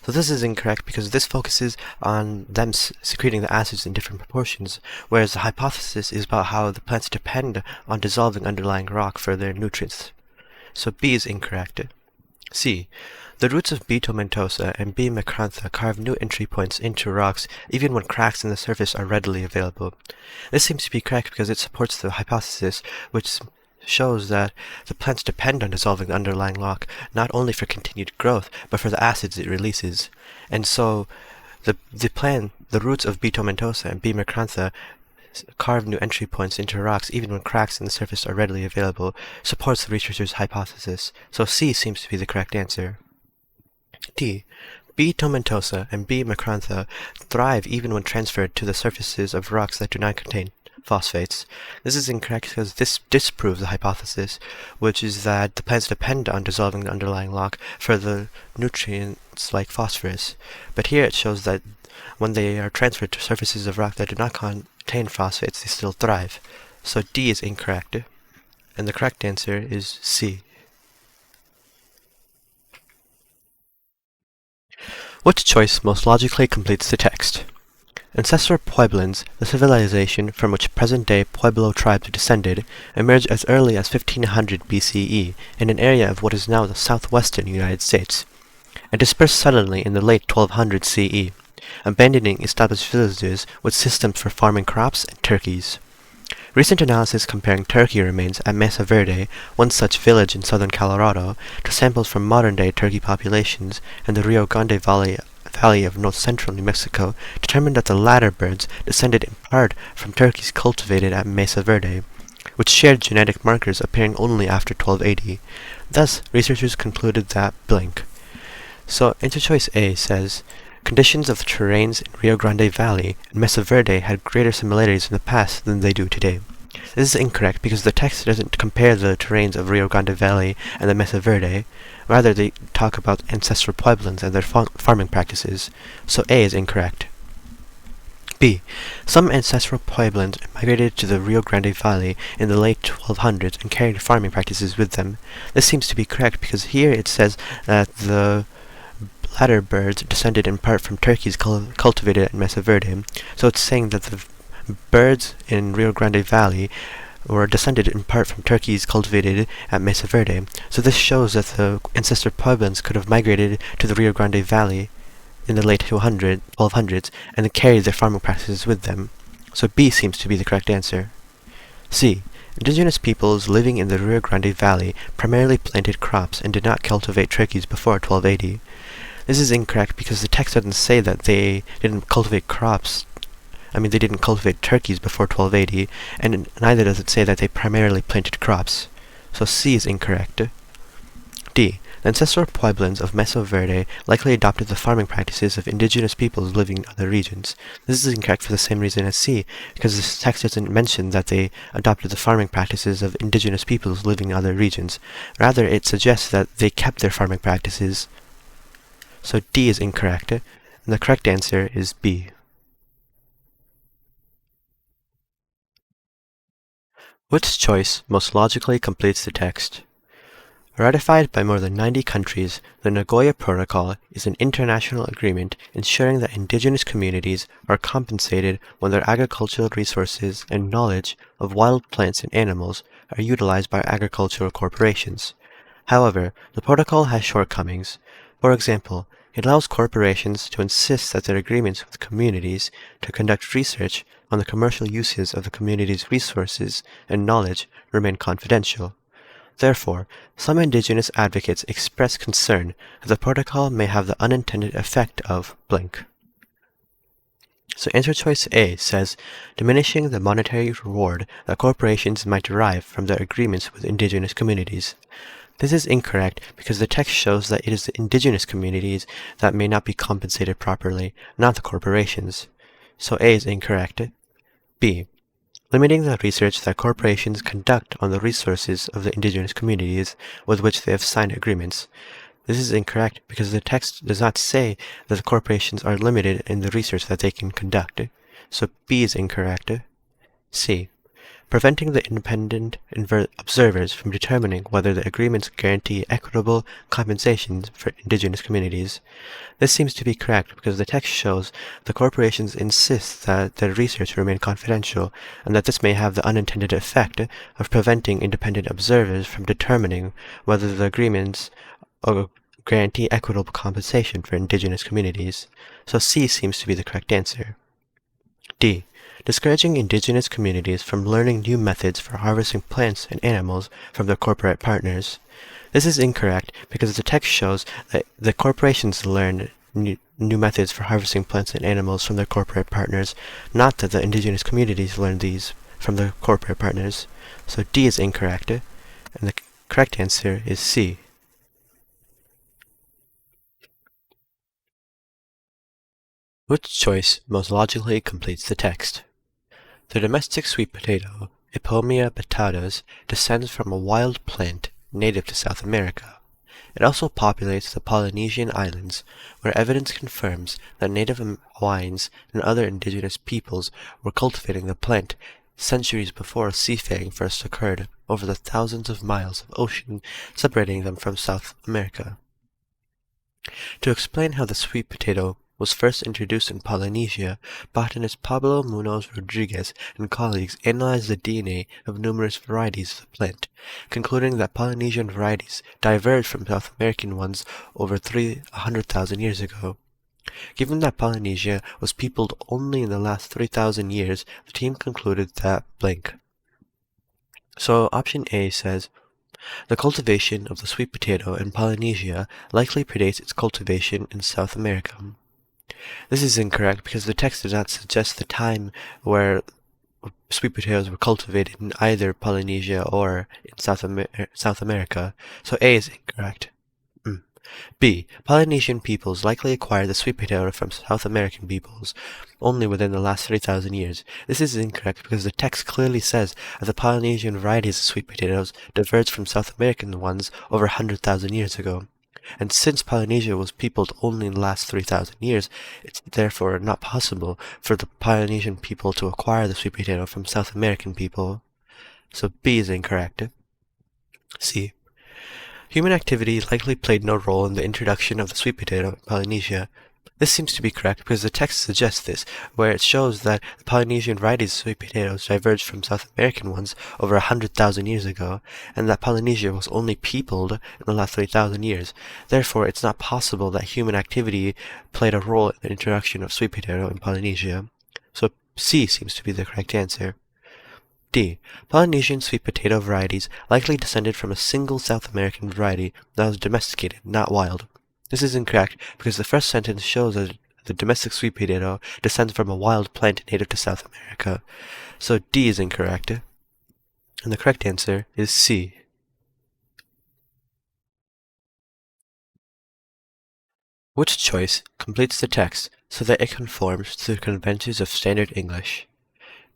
So this is incorrect because this focuses on them secreting the acids in different proportions, whereas the hypothesis is about how the plants depend on dissolving underlying rock for their nutrients. So B is incorrect. C. The roots of B. tomentosa and B. macrantha carve new entry points into rocks even when cracks in the surface are readily available. This seems to be correct because it supports the hypothesis, which shows that the plants depend on dissolving the underlying rock not only for continued growth, but for the acids it releases. And so the roots of B. tomentosa and B. macrantha carve new entry points into rocks even when cracks in the surface are readily available, supports the researcher's hypothesis. So C seems to be the correct answer. D. B. tomentosa and B. macrantha thrive even when transferred to the surfaces of rocks that do not contain phosphates. This is incorrect because this disproves the hypothesis, which is that the plants depend on dissolving the underlying rock for the nutrients like phosphorus. But here it shows that when they are transferred to surfaces of rock that do not contain phosphates, they still thrive. So D is incorrect, and the correct answer is C. Which choice most logically completes the text? Ancestral Pueblans, the civilization from which present-day Pueblo tribes descended, emerged as early as 1500 BCE in an area of what is now the southwestern United States, and dispersed suddenly in the late 1200 CE, abandoning established villages with systems for farming crops and turkeys. Recent analysis comparing turkey remains at Mesa Verde, one such village in southern Colorado, to samples from modern-day turkey populations in the Rio Grande Valley Valley of north central New Mexico determined that the latter birds descended in part from turkeys cultivated at Mesa Verde, which shared genetic markers appearing only after 1280. Thus, researchers concluded that blank. So, answer choice A says, conditions of the terrains in Rio Grande Valley and Mesa Verde had greater similarities in the past than they do today. This is incorrect because the text doesn't compare the terrains of Rio Grande Valley and the Mesa Verde. Rather, they talk about ancestral pueblos and their farming practices. So A is incorrect. B. Some ancestral pueblos migrated to the Rio Grande Valley in the late 1200s and carried farming practices with them. This seems to be correct because here it says that the latter birds descended in part from turkeys cultivated at Mesa Verde. So it's saying that the birds in Rio Grande Valley were descended in part from turkeys cultivated at Mesa Verde. So this shows that the ancestor pueblos could have migrated to the Rio Grande Valley in the late 1200s and carried their farming practices with them. So B seems to be the correct answer. C. Indigenous peoples living in the Rio Grande Valley primarily planted crops and did not cultivate turkeys before 1280. This is incorrect because the text doesn't say that they didn't cultivate crops. They didn't cultivate turkeys before 1280, and neither does it say that they primarily planted crops. So C is incorrect. D. The ancestral pueblos of Mesa Verde likely adopted the farming practices of indigenous peoples living in other regions. This is incorrect for the same reason as C, because this text doesn't mention that they adopted the farming practices of indigenous peoples living in other regions. Rather, it suggests that they kept their farming practices. So D is incorrect, and the correct answer is B. Which choice most logically completes the text? Ratified by more than 90 countries, the Nagoya Protocol is an international agreement ensuring that indigenous communities are compensated when their agricultural resources and knowledge of wild plants and animals are utilized by agricultural corporations. However, the protocol has shortcomings. For example, it allows corporations to insist that their agreements with communities to conduct research on the commercial uses of the community's resources and knowledge remain confidential. Therefore, some indigenous advocates express concern that the protocol may have the unintended effect of blank. So answer choice A says, diminishing the monetary reward that corporations might derive from their agreements with indigenous communities. This is incorrect because the text shows that it is the indigenous communities that may not be compensated properly, not the corporations. So A is incorrect. B. Limiting the research that corporations conduct on the resources of the indigenous communities with which they have signed agreements. This is incorrect because the text does not say that the corporations are limited in the research that they can conduct. So B is incorrect. C. Preventing the independent observers from determining whether the agreements guarantee equitable compensations for indigenous communities. This seems to be correct because the text shows the corporations insist that their research remain confidential and that this may have the unintended effect of preventing independent observers from determining whether the agreements guarantee equitable compensation for indigenous communities. So C seems to be the correct answer. D. Discouraging indigenous communities from learning new methods for harvesting plants and animals from their corporate partners. This is incorrect because the text shows that the corporations learn new methods for harvesting plants and animals from their corporate partners, not that the indigenous communities learn these from their corporate partners. So D is incorrect, and the correct answer is C. Which choice most logically completes the text? The domestic sweet potato, Ipomea batatas, descends from a wild plant native to South America. It also populates the Polynesian islands, where evidence confirms that native Hawaiians and other indigenous peoples were cultivating the plant centuries before seafaring first occurred over the thousands of miles of ocean separating them from South America. To explain how the sweet potato was first introduced in Polynesia, botanist Pablo Munoz Rodriguez and colleagues analyzed the DNA of numerous varieties of the plant, concluding that Polynesian varieties diverged from South American ones over 300,000 years ago. Given that Polynesia was peopled only in the last 3,000 years, the team concluded that blank. So option A says, the cultivation of the sweet potato in Polynesia likely predates its cultivation in South America. This is incorrect because the text does not suggest the time where sweet potatoes were cultivated in either Polynesia or in South America, so A is incorrect. B. Polynesian peoples likely acquired the sweet potato from South American peoples only within the last 3,000 years. This is incorrect because the text clearly says that the Polynesian varieties of sweet potatoes diverged from South American ones over 100,000 years ago. And since Polynesia was peopled only in the last 3,000 years, it's therefore not possible for the Polynesian people to acquire the sweet potato from South American people. So B is incorrect. C. Human activity likely played no role in the introduction of the sweet potato in Polynesia. This seems to be correct because the text suggests this, where it shows that the Polynesian varieties of sweet potatoes diverged from South American ones over 100,000 years ago, and that Polynesia was only peopled in the last 3,000 years. Therefore, it's not possible that human activity played a role in the introduction of sweet potato in Polynesia. So C seems to be the correct answer. D. Polynesian sweet potato varieties likely descended from a single South American variety that was domesticated, not wild. This is incorrect because the first sentence shows that the domestic sweet potato descends from a wild plant native to South America. So D is incorrect. And the correct answer is C. Which choice completes the text so that it conforms to the conventions of standard English?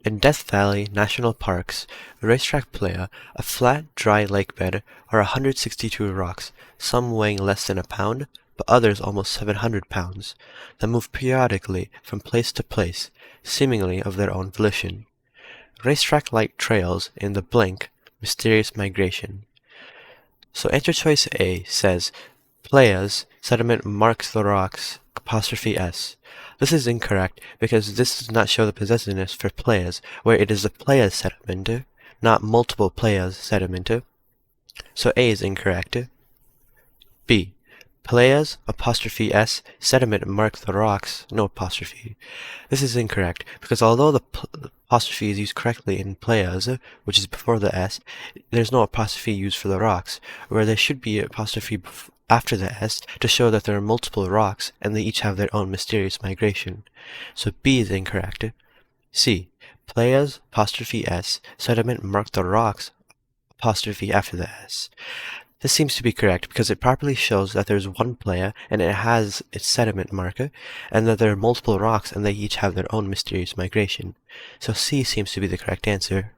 In Death Valley National Park's racetrack playa, a flat, dry lake bed are 162 rocks, some weighing less than a pound, but others almost 700 pounds, that move periodically from place to place, seemingly of their own volition. Racetrack-like trails in the blank, mysterious migration. So answer choice A says, playas, sediment marks the rocks, ''s. This is incorrect because this does not show the possessiveness for playas, where it is the playas sediment, not multiple playas sediment. So A is incorrect. B. Playas, ''s, sediment mark the rocks, no apostrophe. This is incorrect because although the apostrophe is used correctly in playas, which is before the s, there's no apostrophe used for the rocks, where there should be an apostrophe after the s to show that there are multiple rocks and they each have their own mysterious migration. So B is incorrect. C. Playas, ''s, sediment mark the rocks, apostrophe after the s. This seems to be correct because it properly shows that there's one playa and it has its sediment marker, and that there are multiple rocks and they each have their own mysterious migration. So C seems to be the correct answer.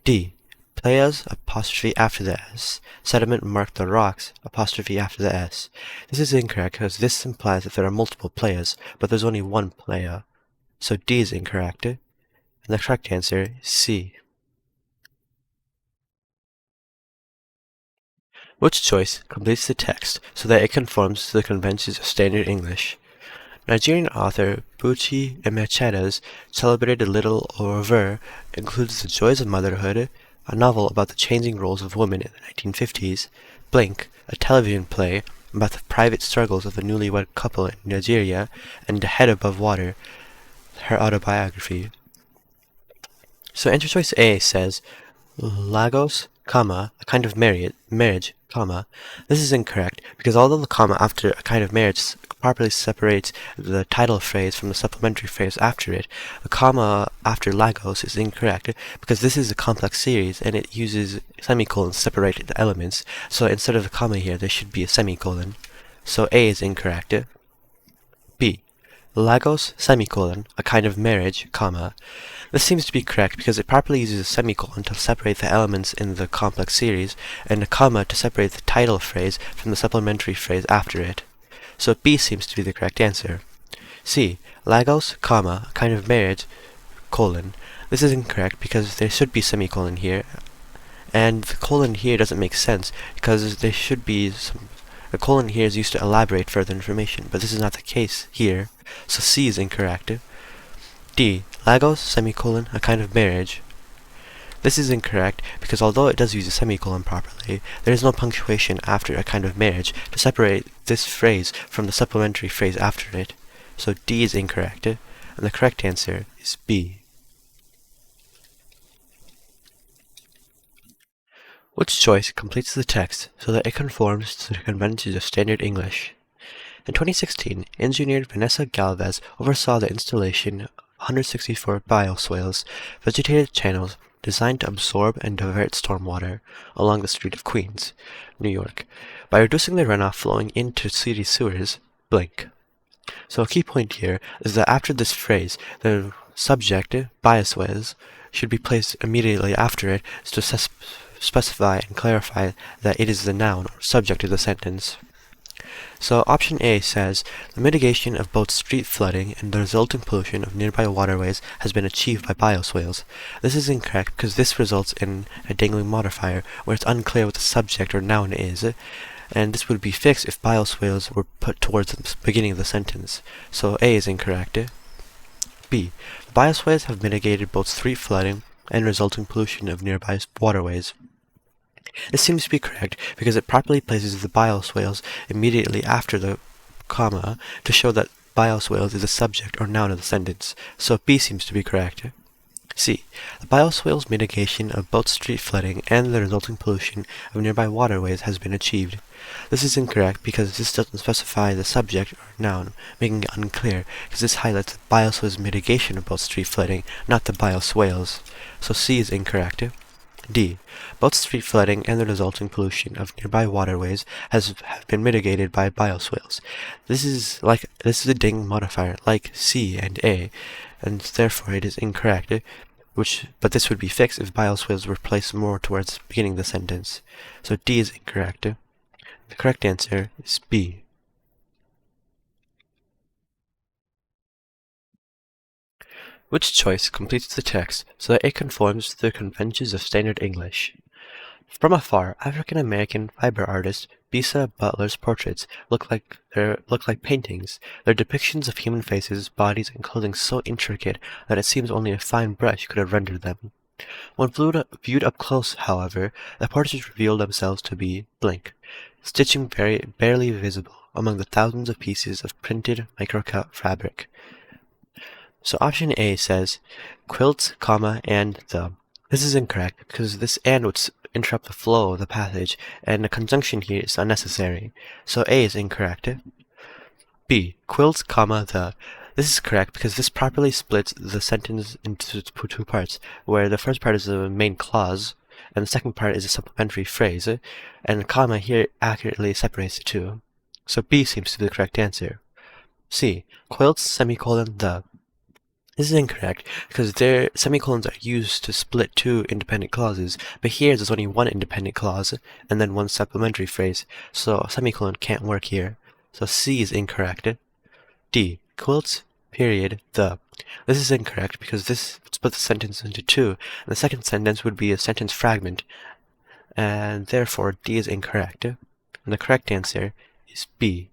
D. Playas, apostrophe after the s, sediment mark the rocks, apostrophe after the s. This is incorrect because this implies that there are multiple playas, but there's only one playa. So D is incorrect, and the correct answer is C. Which choice completes the text so that it conforms to the conventions of standard English? Nigerian author Buchi Emecheda's celebrated little oeuvre includes The Joys of Motherhood, a novel about the changing roles of women in the 1950s, Blink, a television play about the private struggles of a newlywed couple in Nigeria, and Head Above Water, her autobiography. So answer choice A says, Lagos, a kind of marriage, This is incorrect, because although the comma after a kind of marriage properly separates the title phrase from the supplementary phrase after it, the comma after Lagos is incorrect, because this is a complex series, and it uses semicolons to separate the elements, so instead of a comma here, there should be a semicolon. So A is incorrect. B. Lagos, a kind of marriage, This seems to be correct because it properly uses a semicolon to separate the elements in the complex series, and a comma to separate the title phrase from the supplementary phrase after it. So B seems to be the correct answer. C. Lagos, a kind of marriage, : This is incorrect because there should be semicolon here, and the colon here doesn't make sense because there should be the colon here is used to elaborate further information, but this is not the case here, so C is incorrect. D. Lagos, a kind of marriage. This is incorrect because although it does use a semicolon properly, there is no punctuation after a kind of marriage to separate this phrase from the supplementary phrase after it. So D is incorrect, and the correct answer is B. Which choice completes the text so that it conforms to the conventions of standard English? In 2016, engineer Vanessa Galvez oversaw the installation of 164 bioswales, vegetated channels designed to absorb and divert stormwater along the street of Queens, New York, by reducing the runoff flowing into city sewers, blank. So a key point here is that after this phrase, the subject, bioswales, should be placed immediately after it to specify and clarify that it is the noun or subject of the sentence. So option A says, the mitigation of both street flooding and the resulting pollution of nearby waterways has been achieved by bioswales. This is incorrect because this results in a dangling modifier where it's unclear what the subject or noun is, and this would be fixed if bioswales were put towards the beginning of the sentence. So A is incorrect. B. The bioswales have mitigated both street flooding and resulting pollution of nearby waterways. This seems to be correct because it properly places the bioswales immediately after the comma to show that bioswales is the subject or noun of the sentence, so B seems to be correct. C. The bioswales mitigation of both street flooding and the resulting pollution of nearby waterways has been achieved. This is incorrect because this doesn't specify the subject or noun, making it unclear because this highlights the bioswales mitigation of both street flooding, not the bioswales, so C is incorrect. D. Both street flooding and the resulting pollution of nearby waterways have been mitigated by bioswales. This is a ding modifier like C and A, and therefore it is incorrect. But this would be fixed if bioswales were placed more towards the beginning of the sentence. So D is incorrect. The correct answer is B. Which choice completes the text so that it conforms to the conventions of standard English? From afar, African-American fiber artist Bisa Butler's portraits look like paintings. Their depictions of human faces, bodies, and clothing so intricate that it seems only a fine brush could have rendered them. When viewed up close, however, the portraits reveal themselves to be blank, stitching barely visible among the thousands of pieces of printed microcut fabric. So option A says quilts, and the. This is incorrect because this and would interrupt the flow of the passage, and the conjunction here is unnecessary. So A is incorrect. B. Quilts, the. This is correct because this properly splits the sentence into two parts, where the first part is the main clause, and the second part is a supplementary phrase, and the comma here accurately separates the two. So B seems to be the correct answer. C. Quilts, the. This is incorrect because their semicolons are used to split two independent clauses, but here there's only one independent clause and then one supplementary phrase, so a semicolon can't work here. So C is incorrect. D. Quilts, the. This is incorrect because this would split the sentence into two, and the second sentence would be a sentence fragment, and therefore D is incorrect. And the correct answer is B.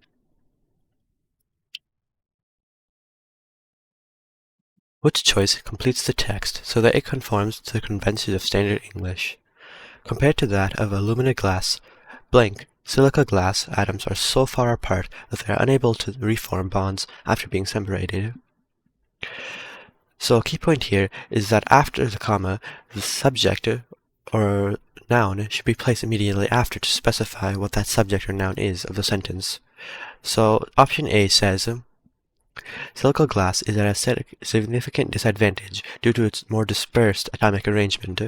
Which choice completes the text so that it conforms to the conventions of standard English? Compared to that of alumina glass, blank, silica glass atoms are so far apart that they are unable to reform bonds after being separated. So a key point here is that after the comma, the subject or noun should be placed immediately after to specify what that subject or noun is of the sentence. So option A says, silica glass is at a significant disadvantage due to its more dispersed atomic arrangement.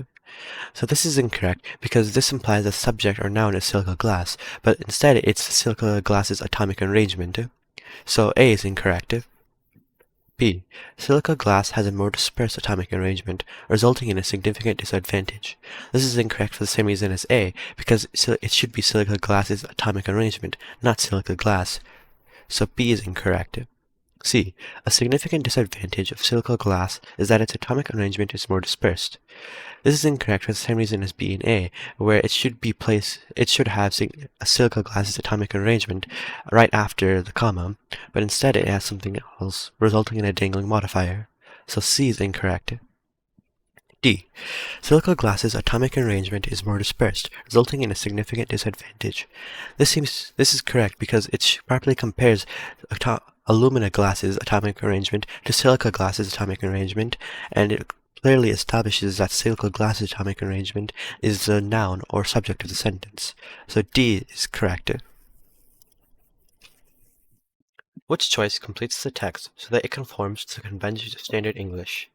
So this is incorrect because this implies the subject or noun is silica glass, but instead it's silica glass's atomic arrangement. So A is incorrect. B. Silica glass has a more dispersed atomic arrangement, resulting in a significant disadvantage. This is incorrect for the same reason as A, because it should be silica glass's atomic arrangement, not silica glass. So B is incorrect. C. A significant disadvantage of silica glass is that its atomic arrangement is more dispersed. This is incorrect for the same reason as B and A, where it should have a silica glass's atomic arrangement right after the comma, but instead it has something else, resulting in a dangling modifier. So C is incorrect. D. Silica glass's atomic arrangement is more dispersed, resulting in a significant disadvantage. This is correct because it properly compares alumina glass's atomic arrangement to silica glass's atomic arrangement, and it clearly establishes that silica glass's atomic arrangement is the noun or subject of the sentence. So D is correct. Which choice completes the text so that it conforms to the conventions of standard English?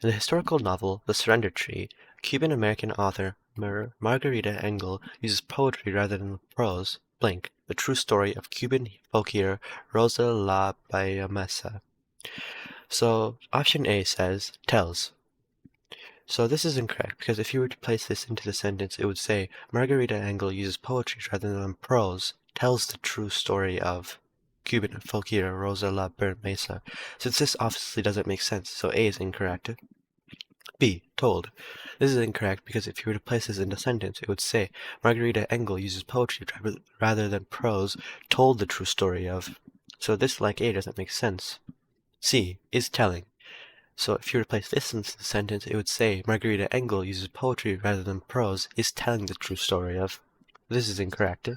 In the historical novel The Surrender Tree, Cuban-American author Margarita Engel uses poetry rather than prose, blank, the true story of Cuban folk hero Rosa La Bayamesa. So option A says tells. So this is incorrect, because if you were to place this into the sentence, it would say Margarita Engel uses poetry rather than prose, tells the true story of Cuban folk hero Rosa La Bermesa. Since this obviously doesn't make sense, so A is incorrect. B. Told. This is incorrect because if you were to place this in a sentence, it would say Margarita Engel uses poetry rather than prose, told the true story of. So this, like A, doesn't make sense. C. Is telling. So if you were to place this in the sentence, it would say Margarita Engel uses poetry rather than prose, is telling the true story of. This is incorrect.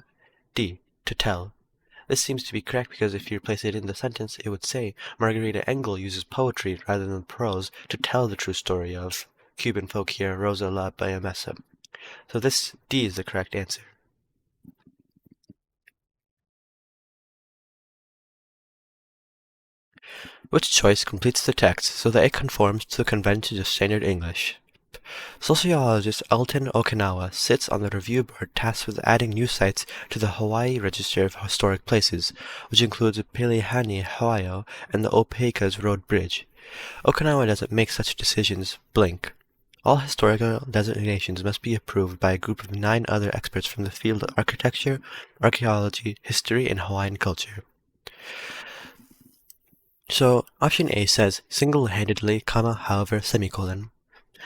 D. To tell. This seems to be correct because if you place it in the sentence, it would say Margarita Engel uses poetry rather than prose to tell the true story of Cuban folk hero Rosa La Bayamesa. So this D is the correct answer. Which choice completes the text so that it conforms to the conventions of standard English? Sociologist Elton Okinawa sits on the review board tasked with adding new sites to the Hawaii Register of Historic Places, which includes Pilihani, Ohio, and the Opecas Road Bridge. Okinawa doesn't make such decisions, blank. All historical designations must be approved by a group of 9 other experts from the field of architecture, archaeology, history, and Hawaiian culture. So, option A says single-handedly, however, semicolon.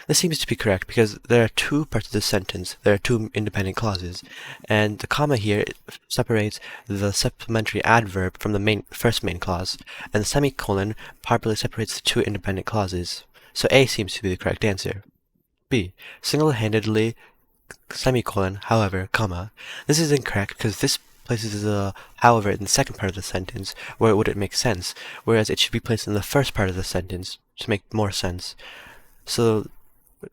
This seems to be correct because there are 2 parts of the sentence. There are 2 independent clauses, and the comma here separates the supplementary adverb from the first main clause, and the semicolon properly separates the 2 independent clauses. So A seems to be the correct answer. B. Single-handedly, semicolon, however, comma. This is incorrect because this places the however in the second part of the sentence where it wouldn't make sense, whereas it should be placed in the first part of the sentence to make more sense. So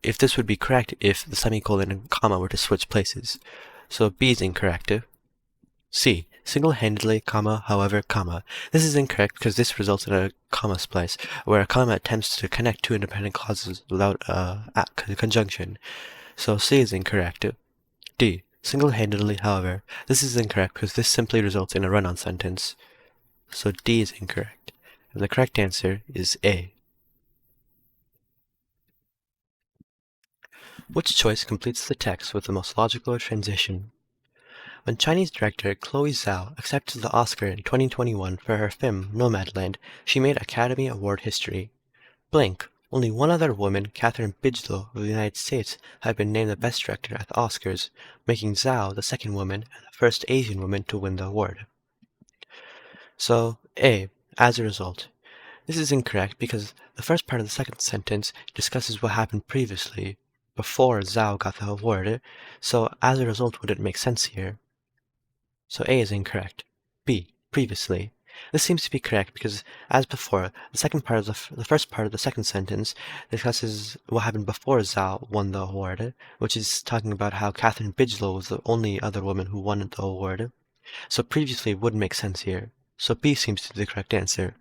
if this would be correct if the semicolon and comma were to switch places. So B is incorrect. C. Single-handedly, comma, however, comma. This is incorrect because this results in a comma splice, where a comma attempts to connect 2 independent clauses without a conjunction. So C is incorrect. D. Single-handedly, however. This is incorrect because this simply results in a run-on sentence. So D is incorrect. And the correct answer is A. Which choice completes the text with the most logical transition? When Chinese director Chloe Zhao accepted the Oscar in 2021 for her film Nomadland, she made Academy Award history. Blank. Only one other woman, Catherine Bigelow of the United States, had been named the Best Director at the Oscars, making Zhao the second woman and the first Asian woman to win the award. So, A. As a result. This is incorrect because the first part of the second sentence discusses what happened previously, before Zhao got the award, so as a result wouldn't make sense here. So A is incorrect. B. Previously. This seems to be correct because, as before, the second part of the first part of the second sentence discusses what happened before Zhao won the award, which is talking about how Catherine Bigelow was the only other woman who won the award. So previously would make sense here. So B seems to be the correct answer.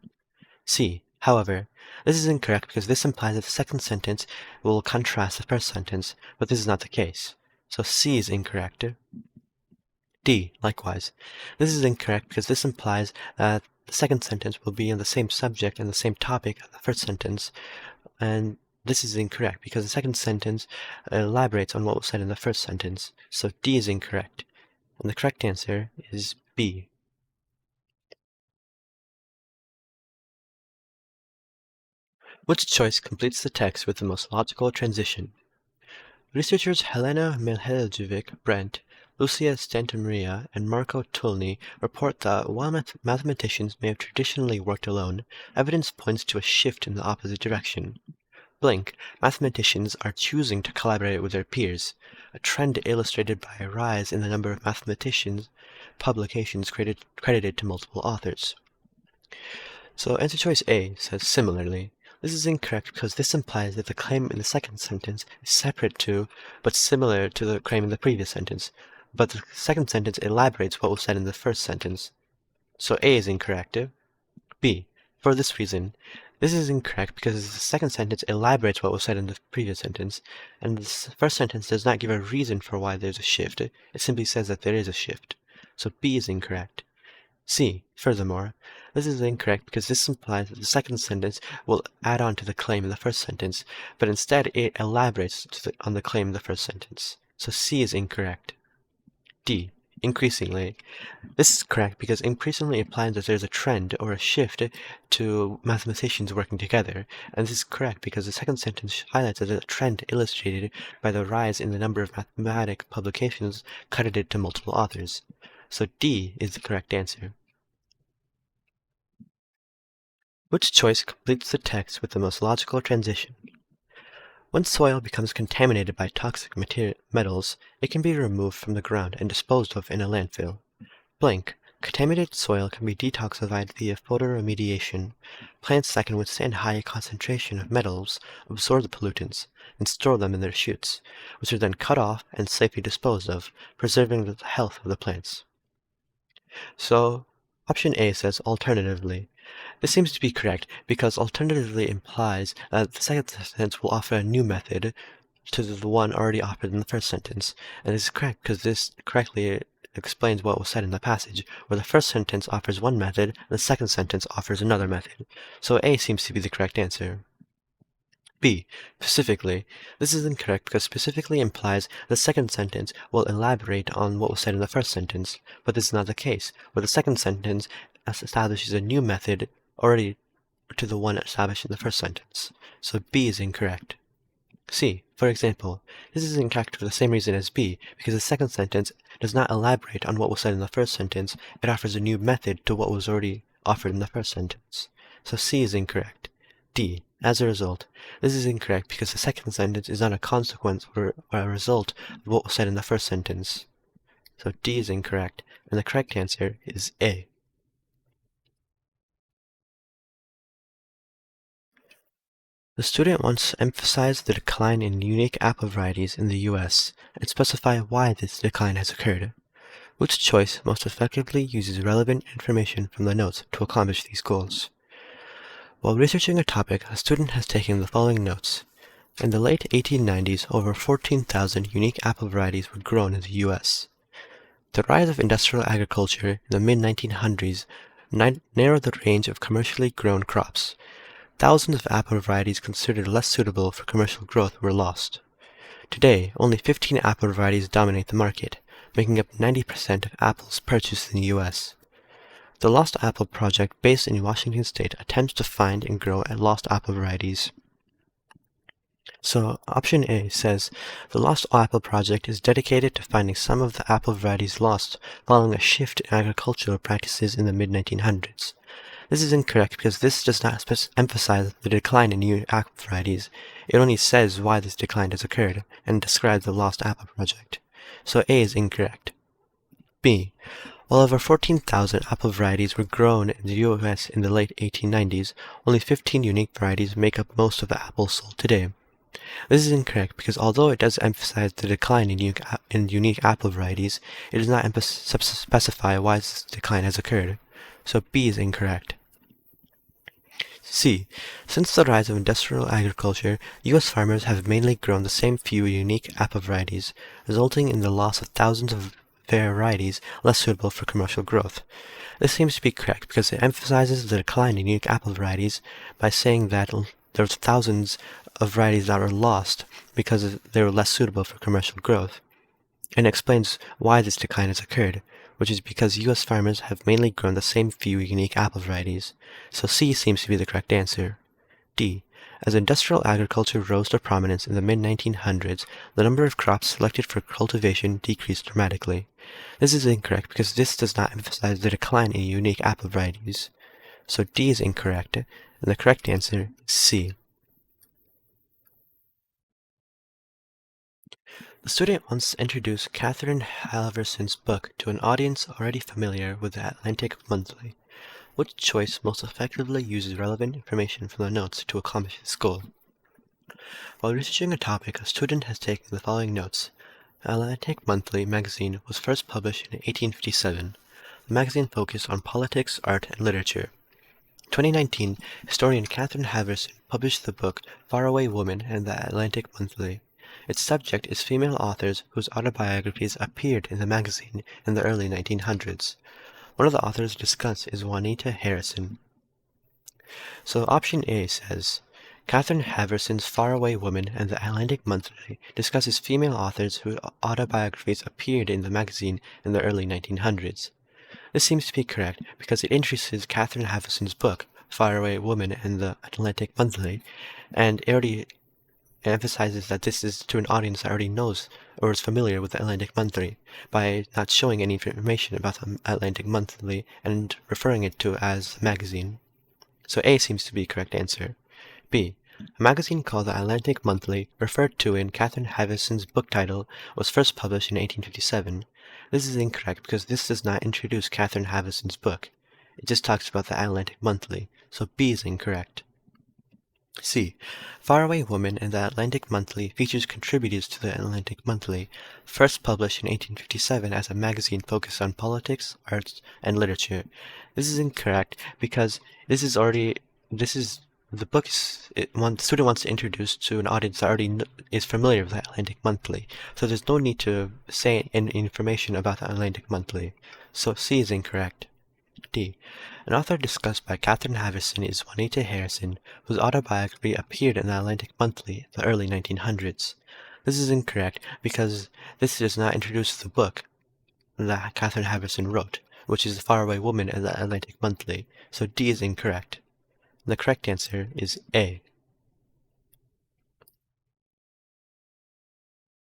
C. However, this is incorrect because this implies that the second sentence will contrast the first sentence, but this is not the case. So C is incorrect. D. Likewise. This is incorrect because this implies that the second sentence will be in the same subject and the same topic as the first sentence, and this is incorrect because the second sentence elaborates on what was said in the first sentence. So D is incorrect, and the correct answer is B. Which choice completes the text with the most logical transition? Researchers Helena Milhejevic-Brent, Lucia Santamaria, and Marco Tulny report that while mathematicians may have traditionally worked alone, evidence points to a shift in the opposite direction. Blank, mathematicians are choosing to collaborate with their peers, a trend illustrated by a rise in the number of mathematicians publications credited to multiple authors. So answer choice A says similarly. This is incorrect because this implies that the claim in the second sentence is separate to, but similar to the claim in the previous sentence, but the second sentence elaborates what was said in the first sentence. So A is incorrect. B. For this reason. This is incorrect because the second sentence elaborates what was said in the previous sentence, and the first sentence does not give a reason for why there's a shift. It simply says that there is a shift. So B is incorrect. C. Furthermore, this is incorrect because this implies that the second sentence will add on to the claim in the first sentence, but instead it elaborates on the claim in the first sentence. So C is incorrect. D. Increasingly. This is correct because increasingly implies that there's a trend or a shift to mathematicians working together, and this is correct because the second sentence highlights a trend illustrated by the rise in the number of mathematic publications credited to multiple authors. So D is the correct answer. Which choice completes the text with the most logical transition? When soil becomes contaminated by toxic metals, it can be removed from the ground and disposed of in a landfill. Blank. Contaminated soil can be detoxified via photoremediation. Plants that can withstand high concentration of metals absorb the pollutants and store them in their shoots, which are then cut off and safely disposed of, preserving the health of the plants. So, option A says alternatively. This seems to be correct because alternatively implies that the second sentence will offer a new method to the one already offered in the first sentence, and this is correct because this correctly explains what was said in the passage, where the first sentence offers one method and the second sentence offers another method. So A seems to be the correct answer. B. Specifically. This is incorrect because specifically implies the second sentence will elaborate on what was said in the first sentence, but this is not the case, where the second sentence establishes a new method already to the one established in the first sentence. So B is incorrect. C. For example, this is incorrect for the same reason as B, because the second sentence does not elaborate on what was said in the first sentence, it offers a new method to what was already offered in the first sentence. So C is incorrect. D. As a result, this is incorrect because the second sentence is not a consequence or a result of what was said in the first sentence. So D is incorrect, and the correct answer is A. The student wants to emphasize the decline in unique apple varieties in the U.S. and specify why this decline has occurred. Which choice most effectively uses relevant information from the notes to accomplish these goals? While researching a topic, a student has taken the following notes. In the late 1890s, over 14,000 unique apple varieties were grown in the U.S. The rise of industrial agriculture in the mid-1900s narrowed the range of commercially grown crops. Thousands of apple varieties considered less suitable for commercial growth were lost. Today, only 15 apple varieties dominate the market, making up 90% of apples purchased in the U.S. The Lost Apple Project, based in Washington State, attempts to find and grow lost apple varieties. So, option A says, the Lost Apple Project is dedicated to finding some of the apple varieties lost following a shift in agricultural practices in the mid-1900s. This is incorrect because this does not emphasize the decline in new apple varieties. It only says why this decline has occurred and describes the Lost Apple Project. So A is incorrect. B. While over 14,000 apple varieties were grown in the U.S. in the late 1890s, only 15 unique varieties make up most of the apples sold today. This is incorrect because although it does emphasize the decline in unique apple varieties, it does not specify why this decline has occurred. So B is incorrect. C. Since the rise of industrial agriculture, U.S. farmers have mainly grown the same few unique apple varieties, resulting in the loss of thousands of varieties less suitable for commercial growth. This seems to be correct because it emphasizes the decline in unique apple varieties by saying that there's thousands of varieties that were lost because they were less suitable for commercial growth, and explains why this decline has occurred, which is because U.S. farmers have mainly grown the same few unique apple varieties. So C seems to be the correct answer. D. As industrial agriculture rose to prominence in the mid-1900s, the number of crops selected for cultivation decreased dramatically. This is incorrect because this does not emphasize the decline in unique apple varieties. So D is incorrect, and the correct answer is C. The student wants to introduce Catherine Halverson's book to an audience already familiar with the Atlantic Monthly. Which choice most effectively uses relevant information from the notes to accomplish this goal? While researching a topic, a student has taken the following notes. The Atlantic Monthly magazine was first published in 1857. The magazine focused on politics, art, and literature. 2019, historian Catherine Haverson published the book Faraway Woman in the Atlantic Monthly. Its subject is female authors whose autobiographies appeared in the magazine in the early 1900s. One of the authors discussed is Juanita Harrison. So option A says, Catherine Haverson's Faraway Woman and the Atlantic Monthly discusses female authors whose autobiographies appeared in the magazine in the early 1900s. This seems to be correct because it introduces Catherine Haverson's book, Faraway Woman and the Atlantic Monthly, and it already emphasizes that this is to an audience that already knows or is familiar with the Atlantic Monthly by not showing any information about the Atlantic Monthly and referring it to as a magazine. So A seems to be the correct answer. B. A magazine called the Atlantic Monthly, referred to in Catherine Haverson's book title, was first published in 1857. This is incorrect because this does not introduce Catherine Haverson's book. It just talks about the Atlantic Monthly, so B is incorrect. C. Faraway Woman and the Atlantic Monthly features contributors to the Atlantic Monthly, first published in 1857 as a magazine focused on politics, arts, and literature. This is incorrect because the student wants to introduce to an audience that already is familiar with the Atlantic Monthly, so there's no need to say any information about the Atlantic Monthly. So C is incorrect. D. An author discussed by Catherine Haverson is Juanita Harrison, whose autobiography appeared in the Atlantic Monthly in the early 1900s. This is incorrect because this does not introduce the book that Catherine Haverson wrote, which is The Faraway Woman in the Atlantic Monthly, so D is incorrect. The correct answer is A.